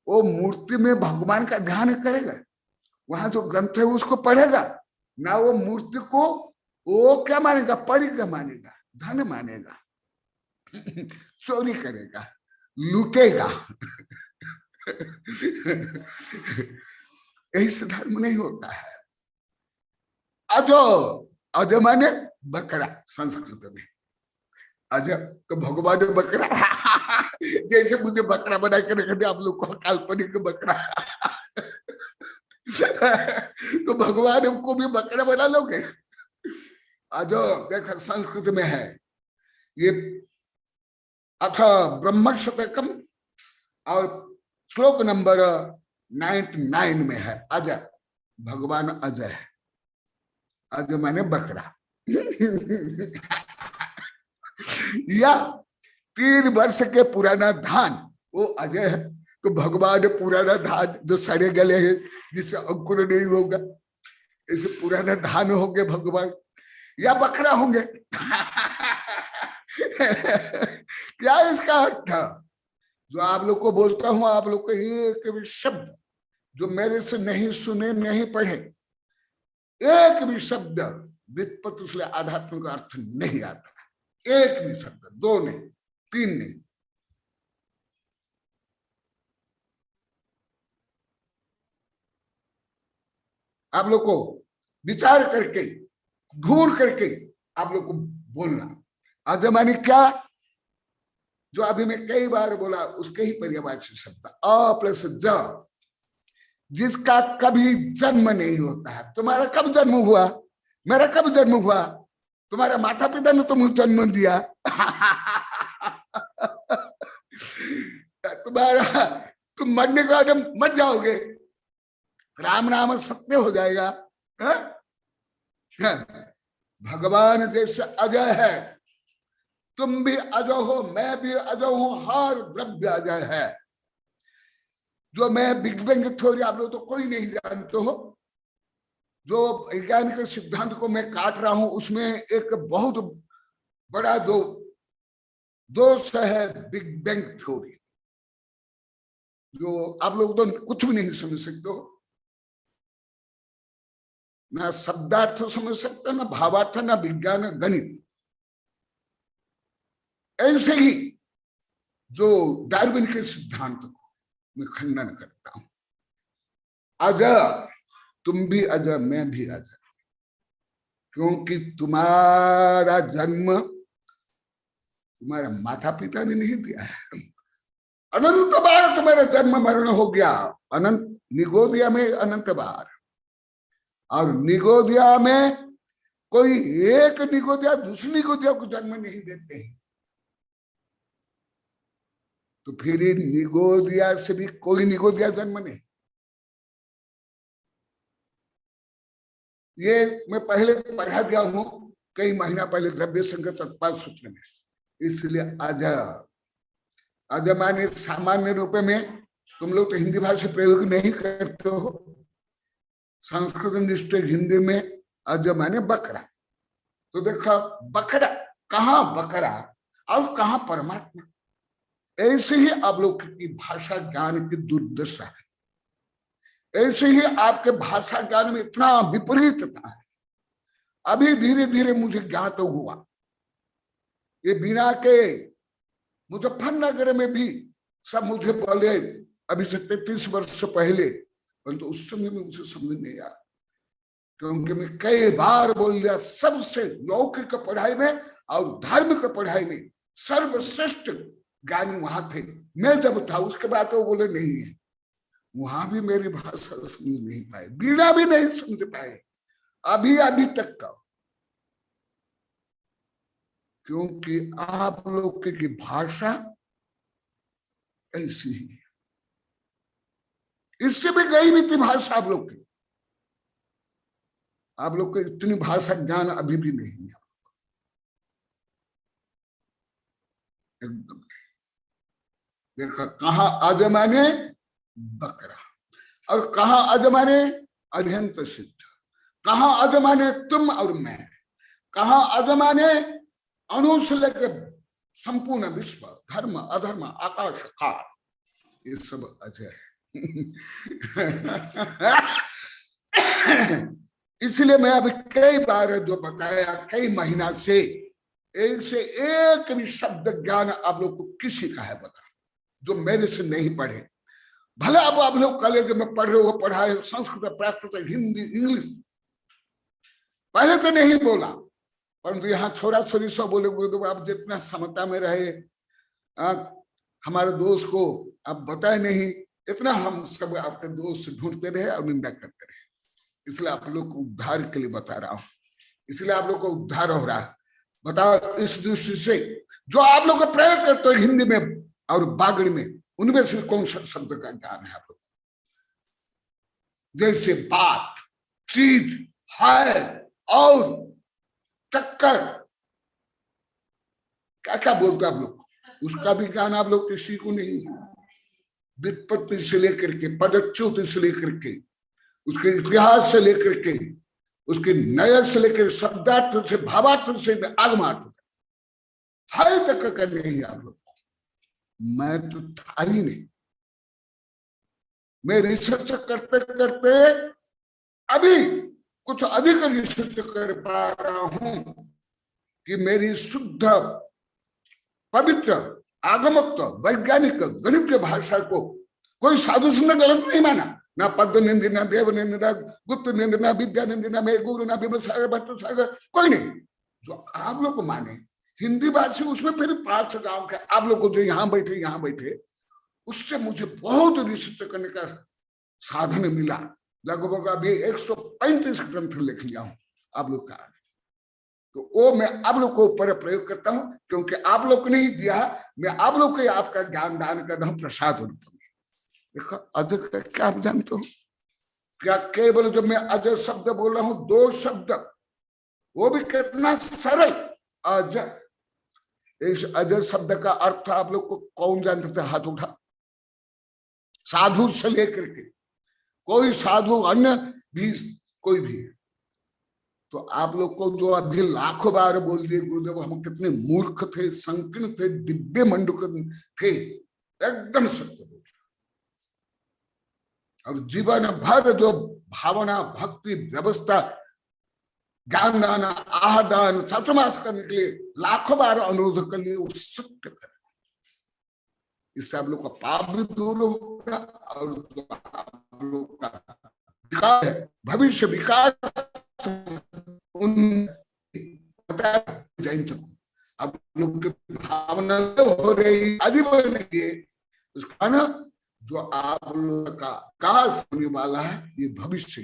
वो मूर्ति में भगवान का ध्यान करेगा, वहां जो ग्रंथ है उसको पढ़ेगा ना, वो मूर्ति को वो क्या मानेगा, परी क्या मानेगा, धन मानेगा, चोरी करेगा, लूटेगा। ऐसे धर्म नहीं होता है। अजो, अजो माने बकरा संस्कृत में, अज तो भगवान ने बकरा जैसे मुझे बकरा बना के रख दिया आप लोग को, काल्पनिक बकरा। तो भगवान को भी बकरा बना लोगे। अजो देखो संस्कृत में है ये, अथ ब्रह्म शतकम और श्लोक नंबर 99 में है अजय, भगवान अजय है। अजय माने बकरा। या 3 वर्ष के पुराना धान वो अजय है। तो भगवान पुराना धान जो सड़े गले हैं, जिससे अंकुर नहीं होगा, ऐसे पुराना धान होंगे भगवान, या बकरा होंगे। क्या इसका अर्थ था? जो आप लोग को बोलता हूं, आप लोग को एक भी शब्द जो मेरे से नहीं सुने नहीं पढ़े, एक भी शब्द व्युत्पत्ति से आध्यात्म का अर्थ नहीं आता, एक भी शब्द, 2 नहीं, 3 नहीं। आप लोग को विचार करके ढूंढ करके आप लोग को बोलना। अजमानी क्या, जो अभी मैं कई बार बोला उसके ही पर्यावाची शब्द अ प्लस ज, जिसका कभी जन्म नहीं होता है। तुम्हारा कब जन्म हुआ, मेरा कब जन्म हुआ, तुम्हारा माता पिता ने तुम जन्म दिया। तुम्हारा, तुम मरने के बाद मर जाओगे, राम नाम सत्य हो जाएगा। भगवान जैसे अजय है, तुम भी अजय हो, मैं भी अजय हूं, हर द्रव्य अजय है। जो मैं बिग बैंग थ्योरी आप लोग तो कोई नहीं जानते हो, जो वैज्ञानिक सिद्धांत को मैं काट रहा हूं, उसमें एक बहुत बड़ा जो दोष है बिग बैंग थ्योरी, जो आप लोग तो कुछ भी नहीं समझ सकते हो, ना शब्दार्थ समझ सकते, ना भावार्थ, ना विज्ञान गणित। ऐसे ही जो डार्विन के सिद्धांत को मैं खंडन करता हूं। अजय, तुम भी अजय, मैं भी अजय, क्योंकि तुम्हारा जन्म तुम्हारे माता पिता ने नहीं दिया है। अनंत बार तुम्हारा जन्म मरण हो गया, अनंत निगोदिया में अनंत बार, और निगोदिया में कोई एक निगोदिया दूसरी निगोदिया को जन्म नहीं देते हैं। तो फिर निगोदिया से भी कोई निगोदिया जन्म नहीं। ये मैं पहले पढ़ा दिया हूं कई महीना पहले द्रव्य संगत तत्पाद सूत्र में। इसलिए अजय, अजय माने सामान्य रूप में, तुम लोग तो हिंदी भाषा प्रयोग नहीं करते हो, संस्कृत निष्ठ हिंदी में अजय माने बकरा। तो देखो बकरा, कहाँ बकरा और कहाँ परमात्मा। ऐसे ही आप लोग की भाषा ज्ञान की दुर्दशा है, ऐसे ही आपके भाषा ज्ञान में इतना विपरीतता है। अभी धीरे धीरे मुझे ज्ञात हुआ, ये बिना के मुजफ्फरनगर में भी सब मुझे बोले, अभी से 33 वर्ष पहले, परंतु उस समय में मुझे समझ नहीं आया, क्योंकि मैं कई बार बोल दिया, सबसे लौकिक पढ़ाई में और धार्मिक पढ़ाई में सर्वश्रेष्ठ ज्ञानी वहां थे। मैं जब था उसके बाद तो बोले नहीं है, वहां भी मेरी भाषा समझ नहीं पाए, बीड़ा भी नहीं समझ पाए अभी अभी तक का, क्योंकि आप लोग की भाषा ऐसी ही है। इससे भी गई भी थी भाषा आप लोग की, आप लोग को इतनी भाषा ज्ञान अभी भी नहीं है। एकदम देखा, कहा अज माने बकरा, और कहा अज माने अध्यंत सिद्ध, कहा अज माने तुम और मैं, कहा अज माने अणु से लेकर संपूर्ण विश्व, धर्म अधर्म आकाश काल, ये सब अजय है। इसलिए मैं अभी कई बार जो बताया, कई महीना से एक भी शब्द ज्ञान आप लोग को किसी का है बता, जो मेरे से नहीं पढ़े। भले अब आप लोग कॉलेज में पढ़ रहे हो, पढ़ाए संस्कृत, प्राकृत, हिंदी, इंग्लिश, पहले तो नहीं बोला, परंतु यहाँ छोरा छोरी सब बोले गुरुदेव आप जितना समता में रहे, हमारे दोस्त को आप बताए नहीं, इतना हम सब आपके दोस्त ढूंढते रहे और निंदा करते रहे। इसलिए आप लोग को उद्धार के लिए बता रहा हूं, इसलिए आप लोग को उद्धार हो रहा है। बताओ इस दृष्टि से जो आप लोग का प्रयोग करते हो हिंदी में और बागड़ी में, उनमें से कौन सा शब्द का ज्ञान है आप लोग? जैसे बात, चीज, है और टक्कर, क्या क्या बोलते आप लोग, उसका भी ज्ञान आप लोग किसी को नहीं है। व्युत्पत्ति से लेकर के, पदच्युत से लेकर के, उसके इतिहास से लेकर के, उसके नय से लेकर शब्दार्थ से, भावार्थ से, आगमार्थ हर तक का नहीं आप लोग। मैं तो था ही नहीं, मैं रिसर्च करते करते अभी कुछ अधिक रिसर्च कर पा रहा हूं कि मेरी शुद्ध पवित्र आगमक वैज्ञानिक गणित भाषा को कोई साधु सुंदर गलत नहीं माना, ना पद्म निंदी, ना देव निंदी, ना गुप्त निंदी, ना विद्या निंदी, ना मेरे गुरु, ना विमल सागर, भट्ट सागर, कोई नहीं। जो आप लोग माने हिंदी भाषी, उसमें फिर 5 गांव के आप लोग को जो यहाँ बैठे, उससे मुझे बहुत रिसर्च करने का साधन मिला। लगभग अभी 135 ग्रंथ लिख लिया हूं आप लोग का, तो वो मैं आप लोग को ऊपर प्रयोग करता हूं, क्योंकि आप लोग को नहीं दिया, मैं आप लोग को आपका ज्ञान दान कर रहा हूं प्रसाद रूप में। देखो अजय का क्या आप जानते हो क्या? केवल जो मैं अजय शब्द बोल रहा हूं, 2 शब्द, वो भी कितना सरल अजय। इस अजय शब्द का अर्थ आप लोग को कौन जानते थे? हाथ उठा। साधु से लेकर के कोई साधु, अन्य भी कोई भी, तो आप लोग को जो अभी लाखों बार बोल दिए गुरुदेव हम कितने मूर्ख थे, संकीर्ण थे, दिव्य मंडूक थे, एकदम सत्य बोल। और जीवन भर जो भावना, भक्ति, व्यवस्था, ज्ञान दान, आहादान, छात्रमास करने के लिए लाखों बार अनुरोध कर लिए, वो सत्य करें। इससे आप लोग का पाप भी दूर होगा और जो आप लोग का विकास, भविष्य विकास, आप लोग की भावना हो रही उसका ना, जो आप लोग का काश होने वाला है, ये भविष्य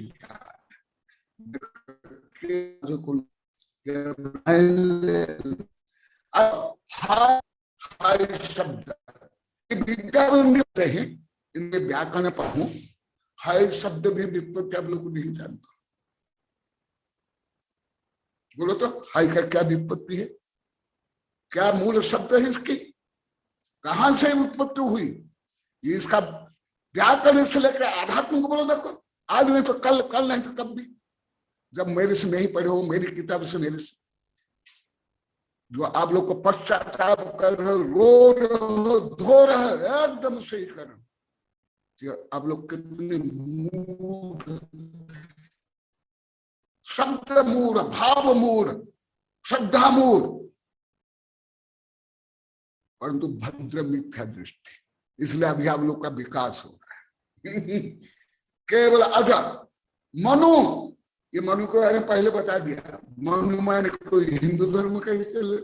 शब्द विद्या हैं, इनमें व्याकरण पढ़ू, हर शब्द भी व्युत्पत्ति आप लोग को नहीं जानते। बोलो तो हाय का क्या व्युत्पत्ति है, क्या मूल शब्द है इसकी, कहां से उत्पत्ति हुई, ये इसका व्याकरण से लेकर आध्यात्म को बोलो। देखो आज नहीं तो कल, कल नहीं तो कब भी, जब मेरे से नहीं पढ़े हो, मेरी किताब से, मेरे से जो आप लोग को पश्चाताप कर रहे हो, रो रहे हो, धो रहे हो, एकदम सही कर रहे हो। आप लोग कितने मूढ़, शब्द मूढ़, भाव मूढ़, श्रद्धा मूढ़, परंतु भद्र मिथ्या दृष्टि। इसलिए अभी आप लोग का विकास हो रहा है। केवल अगर मनु, ये मनु को मैंने पहले बता दिया, मनु माने कोई हिंदू धर्म का ही चले,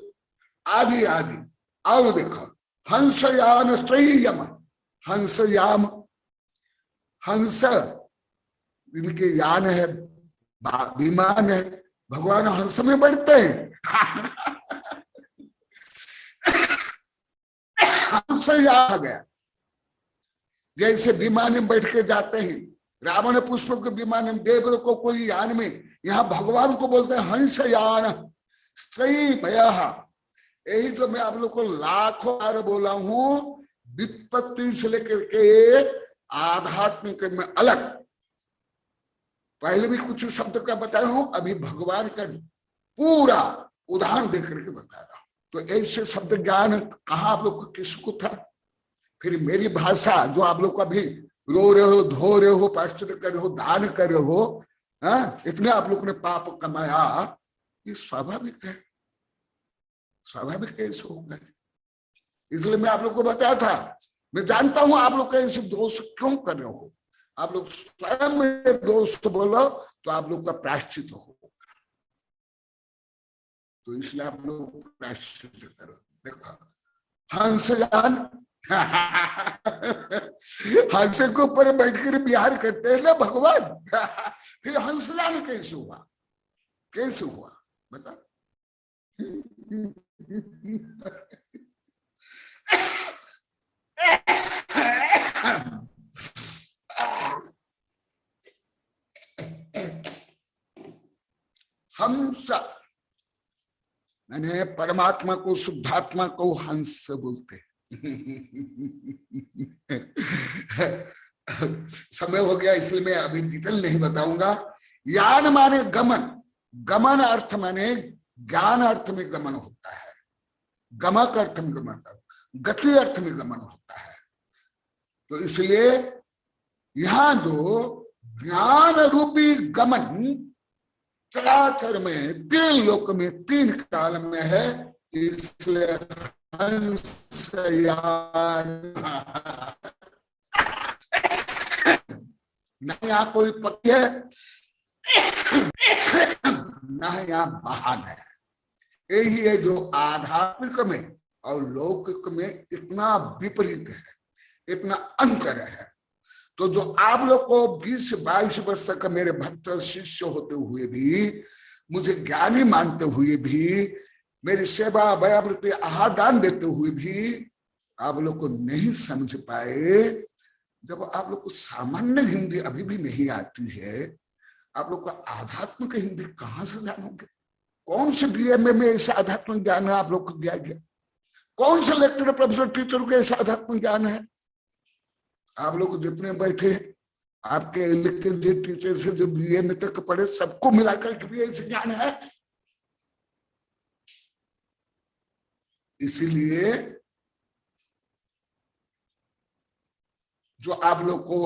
आदि आदि। और देखो हंसयान श्रेयम, हंसयाम, हंस इनके यान है, विमान है, भगवान हंस में बढ़ते हैं। हंस आ गया, जैसे विमान में बैठ के जाते हैं, रावण पुष्प के विमान में, देव को कोई यान में, यहाँ भगवान को बोलते हैं हंस यान स्त्रीमय, यही तो मैं आप लोग को लाखों बार बोला हूं, विपत्ति से लेकर के आध्यात्मिक में अलग। पहले भी कुछ शब्द का बताया हूं, अभी भगवान का पूरा उदाहरण देकर के बता रहा हूं। तो ऐसे शब्द ज्ञान कहाँ आप लोग को किसको था? फिर मेरी भाषा जो आप लोग को अभी रो रहे हो, धो रहे हो, प्रायश्चित कर रहे हो, दान कर रहे हो, इतने आप लोग ने पाप कमाया, ये स्वाभाविक है, स्वाभाविक कैसे होगा? इसलिए मैं आप लोग को बताया था, मैं जानता हूं आप लोग कैसे दोष क्यों कर रहे हो। आप लोग स्वयं में दोष बोलो तो आप लोग का प्रायश्चित होगा, तो इसलिए आप लोग प्रायश्चित करो। देखो हंसयान हंस के ऊपर बैठकर बिहार करते हैं ना भगवान, फिर हंसयान कैसे हुआ? कैसे हुआ बता? हंस मैंने परमात्मा को, शुद्धात्मा को हंस बोलते। समय हो गया इसलिए मैं अभी डिटेल नहीं बताऊंगा। यान माने गमन, गमन अर्थ माने ज्ञान अर्थ में गमन होता है, गमक अर्थ में गमन, गति अर्थ में गमन होता है। तो इसलिए यहां जो ज्ञान रूपी गमन चराचर में, तीन लोक में, तीन काल में है, इसलिए न यहाँ कोई पक्षी है न यहाँ वाहन है। यही है जो आध्यात्मिक में और लौकिक में इतना विपरीत है, इतना अंतर है। तो जो आप लोग को 20-22 वर्ष तक मेरे भक्त शिष्य होते हुए भी, मुझे ज्ञानी मानते हुए भी, मेरी सेवा व्यावृत्ति आहार दान देते हुए भी आप लोग को नहीं समझ पाए, जब आप लोग को सामान्य हिंदी अभी भी नहीं आती है, आप लोग को आध्यात्मिक हिंदी कहाँ से जानोगे? कौन से बीएमए में ऐसा आध्यात्मिक ज्ञान है आप लोग को दिया गया? कौन से लेक्चर प्रोफेसर टीचर को ऐसा आध्यात्मिक ज्ञान है? आप लोग जितने बैठे आपके एलकेजी टीचर से जो बीएमए तक पढ़े, सबको मिलाकर के भी ऐसे ज्ञान है? इसीलिए जो आप लोग को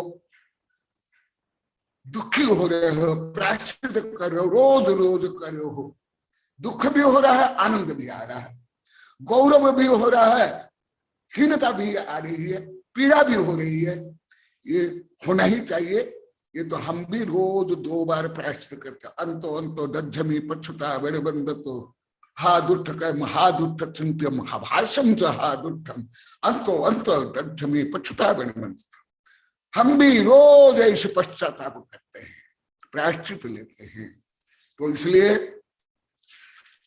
दुखी हो रहे हो, प्रायश्चित कर रहे हो, रोज रोज कर रहे हो, दुख भी हो रहा है, आनंद भी आ रहा है, गौरव भी हो रहा है, हीनता भी आ रही है, पीड़ा भी हो रही है, ये होना ही चाहिए। ये तो हम भी रोज 2 बार प्रायश्चित करते हैं। अंतो अंतो दज्जमी पछुता बंद तो हा दुष्ट कर महादुष्ट चिंत्य महाभाष्यम च हा दुष्टम अंतो अंतो दज्जमी पछुता बंद। हम भी रोज ऐसे पश्चाताप करते हैं, प्रायश्चित लेते हैं। तो इसलिए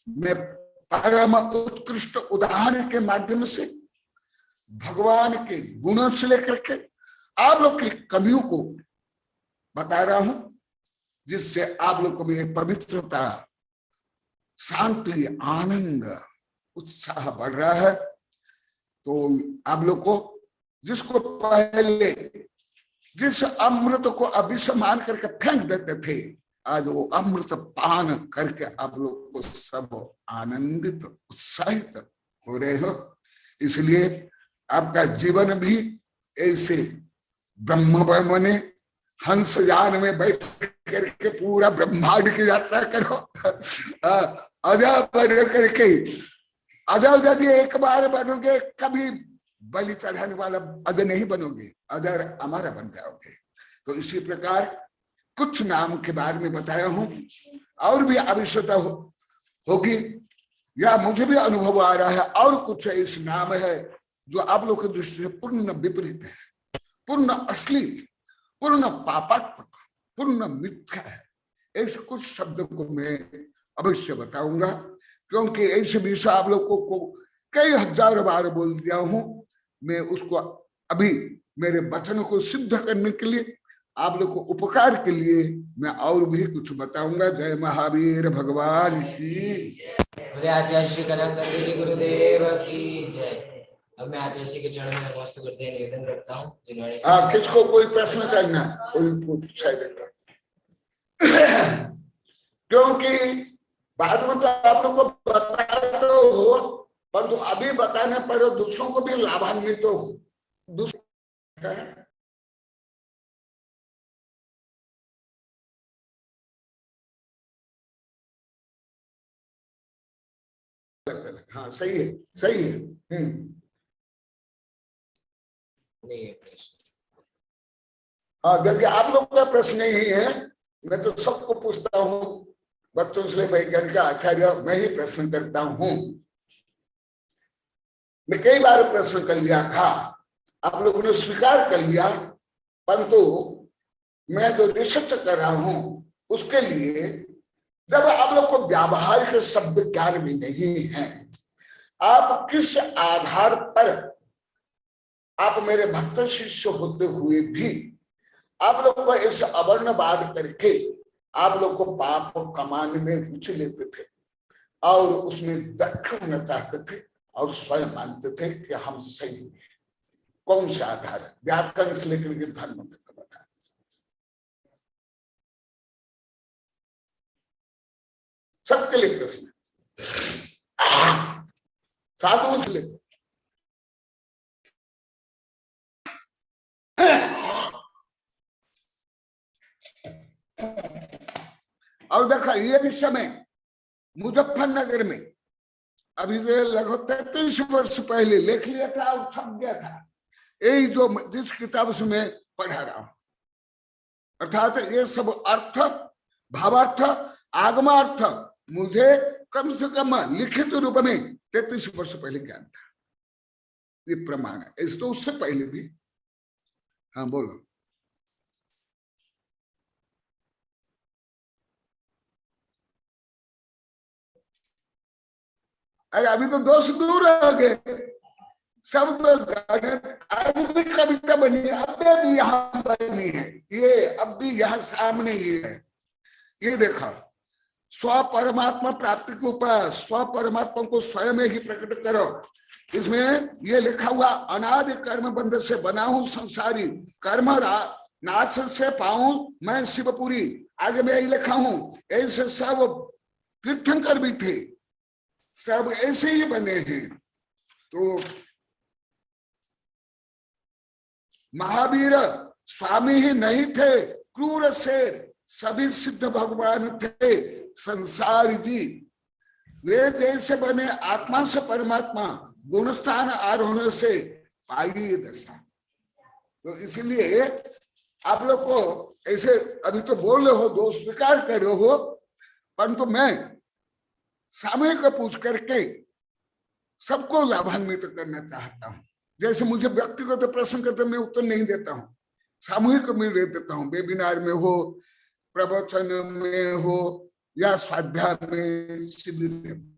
मैं परम उत्कृष्ट उदाहरण के माध्यम से भगवान के गुणों से लेकर के आप लोग की कमियों को बता रहा हूं, जिससे आप लोग को मेरी पवित्रता, शांति, आनंद, उत्साह बढ़ रहा है। तो आप लोग को जिसको पहले जिस अमृत को अभिसमान करके फेंक देते थे, आज वो अमृत पान करके आप लोग को सब आनंदित, उत्साहित हो रहे हो। इसलिए आपका जीवन भी ऐसे ब्रह्म बने, हंस यान में बैठ करके पूरा ब्रह्मांड की यात्रा करो। अजय बन करके, अजय यदि एक बार बनोगे, कभी बलि चढ़ाने वाला अजय नहीं बनोगे, अजय हमारा बन जाओगे। तो इसी प्रकार कुछ नाम के बारे में बताया हूं, और भी आवश्यकता होगी या मुझे भी अनुभव आ रहा है, और कुछ ऐसे नाम है जो आप लोग की दृष्टि से पूर्ण विपरीत है, पूर्ण अश्लील, पूर्ण पापात्मक, पूर्ण मिथ्या है। ऐसे कुछ शब्द को मैं अवश्य बताऊंगा, क्योंकि ऐसे विषय आप लोगों को कई हजार बार बोल दिया हूं। मैं उसको अभी मेरे वचन को सिद्ध करने के लिए आप लोग को उपकार के लिए मैं और भी कुछ बताऊंगा। जय महावीर भगवान की। बोले आचार्य श्री कनक नंदी जी गुरुदेव की जय। अब मैं आचार्य जी के चरणों में नमस्ते करते निवेदन करता हूँ जिन्होंने किसको कोई प्रश्न करना, कोई पूछा देता, क्योंकि बाद में तो आप लोग को बता दो हो, परंतु अभी बताने पर दूसरों को भी लाभान्वित तो हो। हाँ सही है, सही है। नहीं है प्रश्न। हाँ, यदि आप लोग का प्रश्न ही है, मैं तो सबको पूछता हूँ, बच्चों से वैज्ञानिक आचार्य मैं ही प्रश्न करता हूँ। मैं कई बार प्रश्न कर लिया था, आप लोगों ने स्वीकार कर लिया, परंतु मैं जो रिसर्च कर रहा हूं उसके लिए जब आप लोग को व्यावहारिक शब्द ज्ञान भी नहीं है, आप किस आधार पर आप मेरे भक्त शिष्य होते हुए भी आप लोग को इस अवर्णवाद करके आप लोग को पाप कमाने में रुचि लेते थे और उसमें दक्ष होना चाहते थे और स्वयं मानते थे कि हम सही हैं। कौन सा आधार है? व्याकरण से लेकर के धर्म तक बता। सबके लिए प्रश्न साधुओं से लेकर और देखा ये भी समय मुजफ्फरनगर में अभी लगभग 33 वर्ष पहले लेख लिया था और छप गया था, यही जो जिस किताब से मैं पढ़ा रहा हूं। अर्थात ये सब अर्थ, भावार्थ, आगमार्थ मुझे कम से कम लिखित रूप में 33 वर्ष पहले ज्ञान था। ये प्रमाण है। इस तो उससे पहले भी। हाँ बोलो। अरे अभी तो दोष दूर हो गए, सब आज भी कविता बनी है, अब भी यहाँ बनी है, ये अब भी यहाँ सामने ही है। ये देखा, स्व परमात्मा प्राप्ति के ऊपर स्व परमात्मा को स्वयं ही प्रकट करो। इसमें ये लिखा हुआ, अनादि कर्म बंध से बना हूं संसारी, कर्म नाश से पाऊं मैं शिवपुरी। आगे मैं यही लिखा हूं, ऐसे सब तीर्थंकर भी थे, सब ऐसे ही बने हैं। तो महावीर स्वामी ही नहीं थे, क्रूर से सभी सिद्ध भगवान थे संसार जी। वे जैसे बने आत्मा से परमात्मा, गुणस्थान आरोहण से पाई दशा। तो इसलिए आप लोग को ऐसे अभी तो बोल रहे हो, दोष स्वीकार कर रहे हो, परंतु मैं सामूहिक पूछ करके सबको लाभान्वित करना चाहता हूं। जैसे मुझे व्यक्तिगत प्रश्न करते मैं उत्तर नहीं देता हूं, सामूहिक में दे देता हूं। वेबिनार में हो, प्रवचन में हो, या स्वाध्याय में, शिविर में।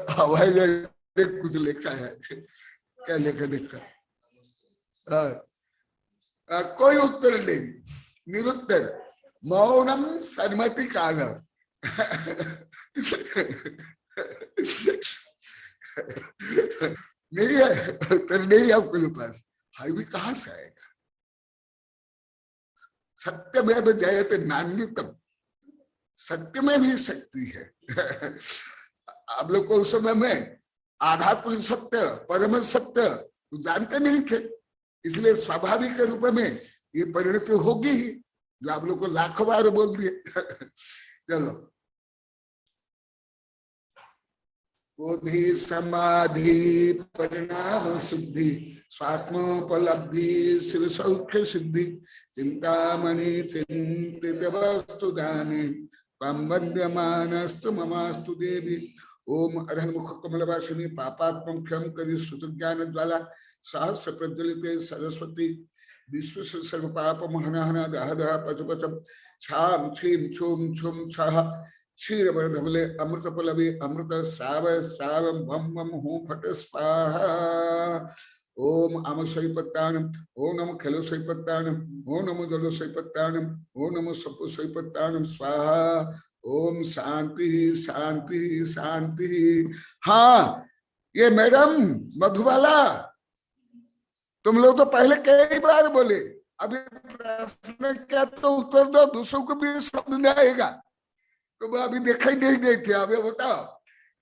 हवाई जहाज कुछ लिखा है, क्या लिखा देखा? कोई उत्तर नहीं, निरुत्तर, मौनम सन्मति काल। नहीं है उत्तर, नहीं आपके पास, हाई भी कहां से आएगा? सत्य में जयते नान्यतम, सत्य में भी शक्ति है। आप लोग को उस समय में आध्यात्मिक सत्य, परम सत्य तो जानते नहीं थे, इसलिए स्वाभाविक रूप में ये परिणति होगी ही, जो आप लोग को लाखों बार बोल दिए। चलो, बोधि समाधि परिणाम शुद्धि स्वात्मोपलब्धि शिव सौख्य सिद्धि चिंतामणि चिंतित वस्तु दाने त्वं वन्द्यमानस्तु ममास्तु देवी। ओम अरहन्मुख कमलवासिनी पापात्मं क्षम करि सुत ज्ञान ज्वाला सहस्र प्रज्वलिते सरस्वती विश्व सर्व पाप महनहना दह दह पच पच छाम छीम छुम छुम छह क्षीर धवले अमृत पलवी अमृत श्राव श्रावम भम भम हूं फट स्वाहा ओम आम सैपत्तानम ओम नमो खेलो सैपत्तानम ओम नमो जलो सैपत्तानम ओम नमो सपो सैपत्तानम स्वाहा ओम शांति शांति शांति। हाँ ये मैडम मधुबाला तुम लोग तो पहले कई बार बोले, अभी प्रश्न क्या तो उत्तर दो, दूसरों को भी समझ में आएगा। तुम अभी देखा ही नहीं देते, अभी बताओ।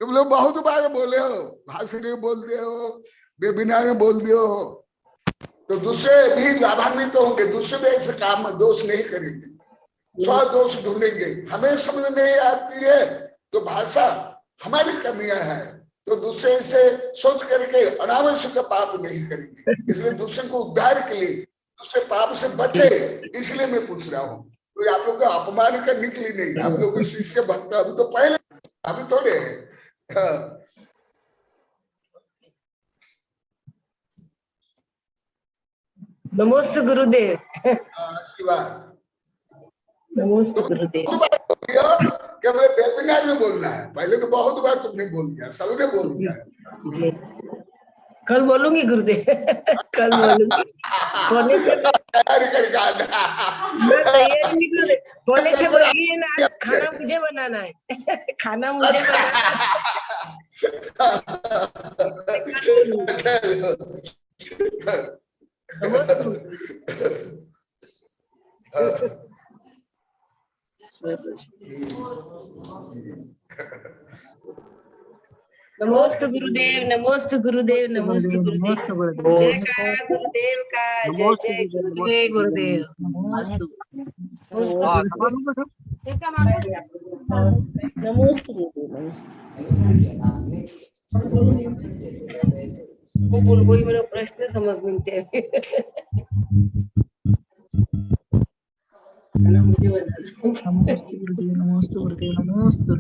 तुम लोग बहुत बार बोले हो, भाषण में बोलते हो, वेबिनार में बोलते हो, तो दूसरे भी लाभान्वित होंगे, दूसरे भी ऐसे काम में दोष नहीं करेंगे, स्व दोष ढूंढेंगे। हमें समझ नहीं आती है तो भाषा हमारी कमियां है, तो दूसरे से सोच करके अनावश्यक पाप नहीं करेंगे। इसलिए दूसरे को उद्धार के लिए, दूसरे पाप से बचे, इसलिए मैं पूछ रहा हूँ। तो आप लोग का अपमान करने के लिए नहीं, आप लोग शिष्य भक्त अभी तो पहले, अभी थोड़े। नमोस्तु गुरुदेव। आशीर्वाद। नमोस्तु गुरुदेव। केवल वेबिनार में बोलना है, पहले तो बहुत बार तुमने बोल दिया, सबने बोल दिया। जी कल बोलूंगी गुरुदेव, कल बोलूंगी। पौने 6 तैयारी करके आना। मैं तैयारी नहीं कर रही, पौने 6 बज गई है ना, आज खाना मुझे बनाना है, खाना मुझे बनाना है। नमोस्तु। नमोस्तु गुरुदेव, नमोस्तु गुरुदेव, नमोस्तु गुरुदेव। जय का गुरुदेव का, जय जय गुरुदेव। नमोस्तु वही मेरा प्रश्न समझ मिलते हैं। मुझे बता। नमोस्तु गुरुदेव, नमोस्तु गुरुदेव, नमोस्तु।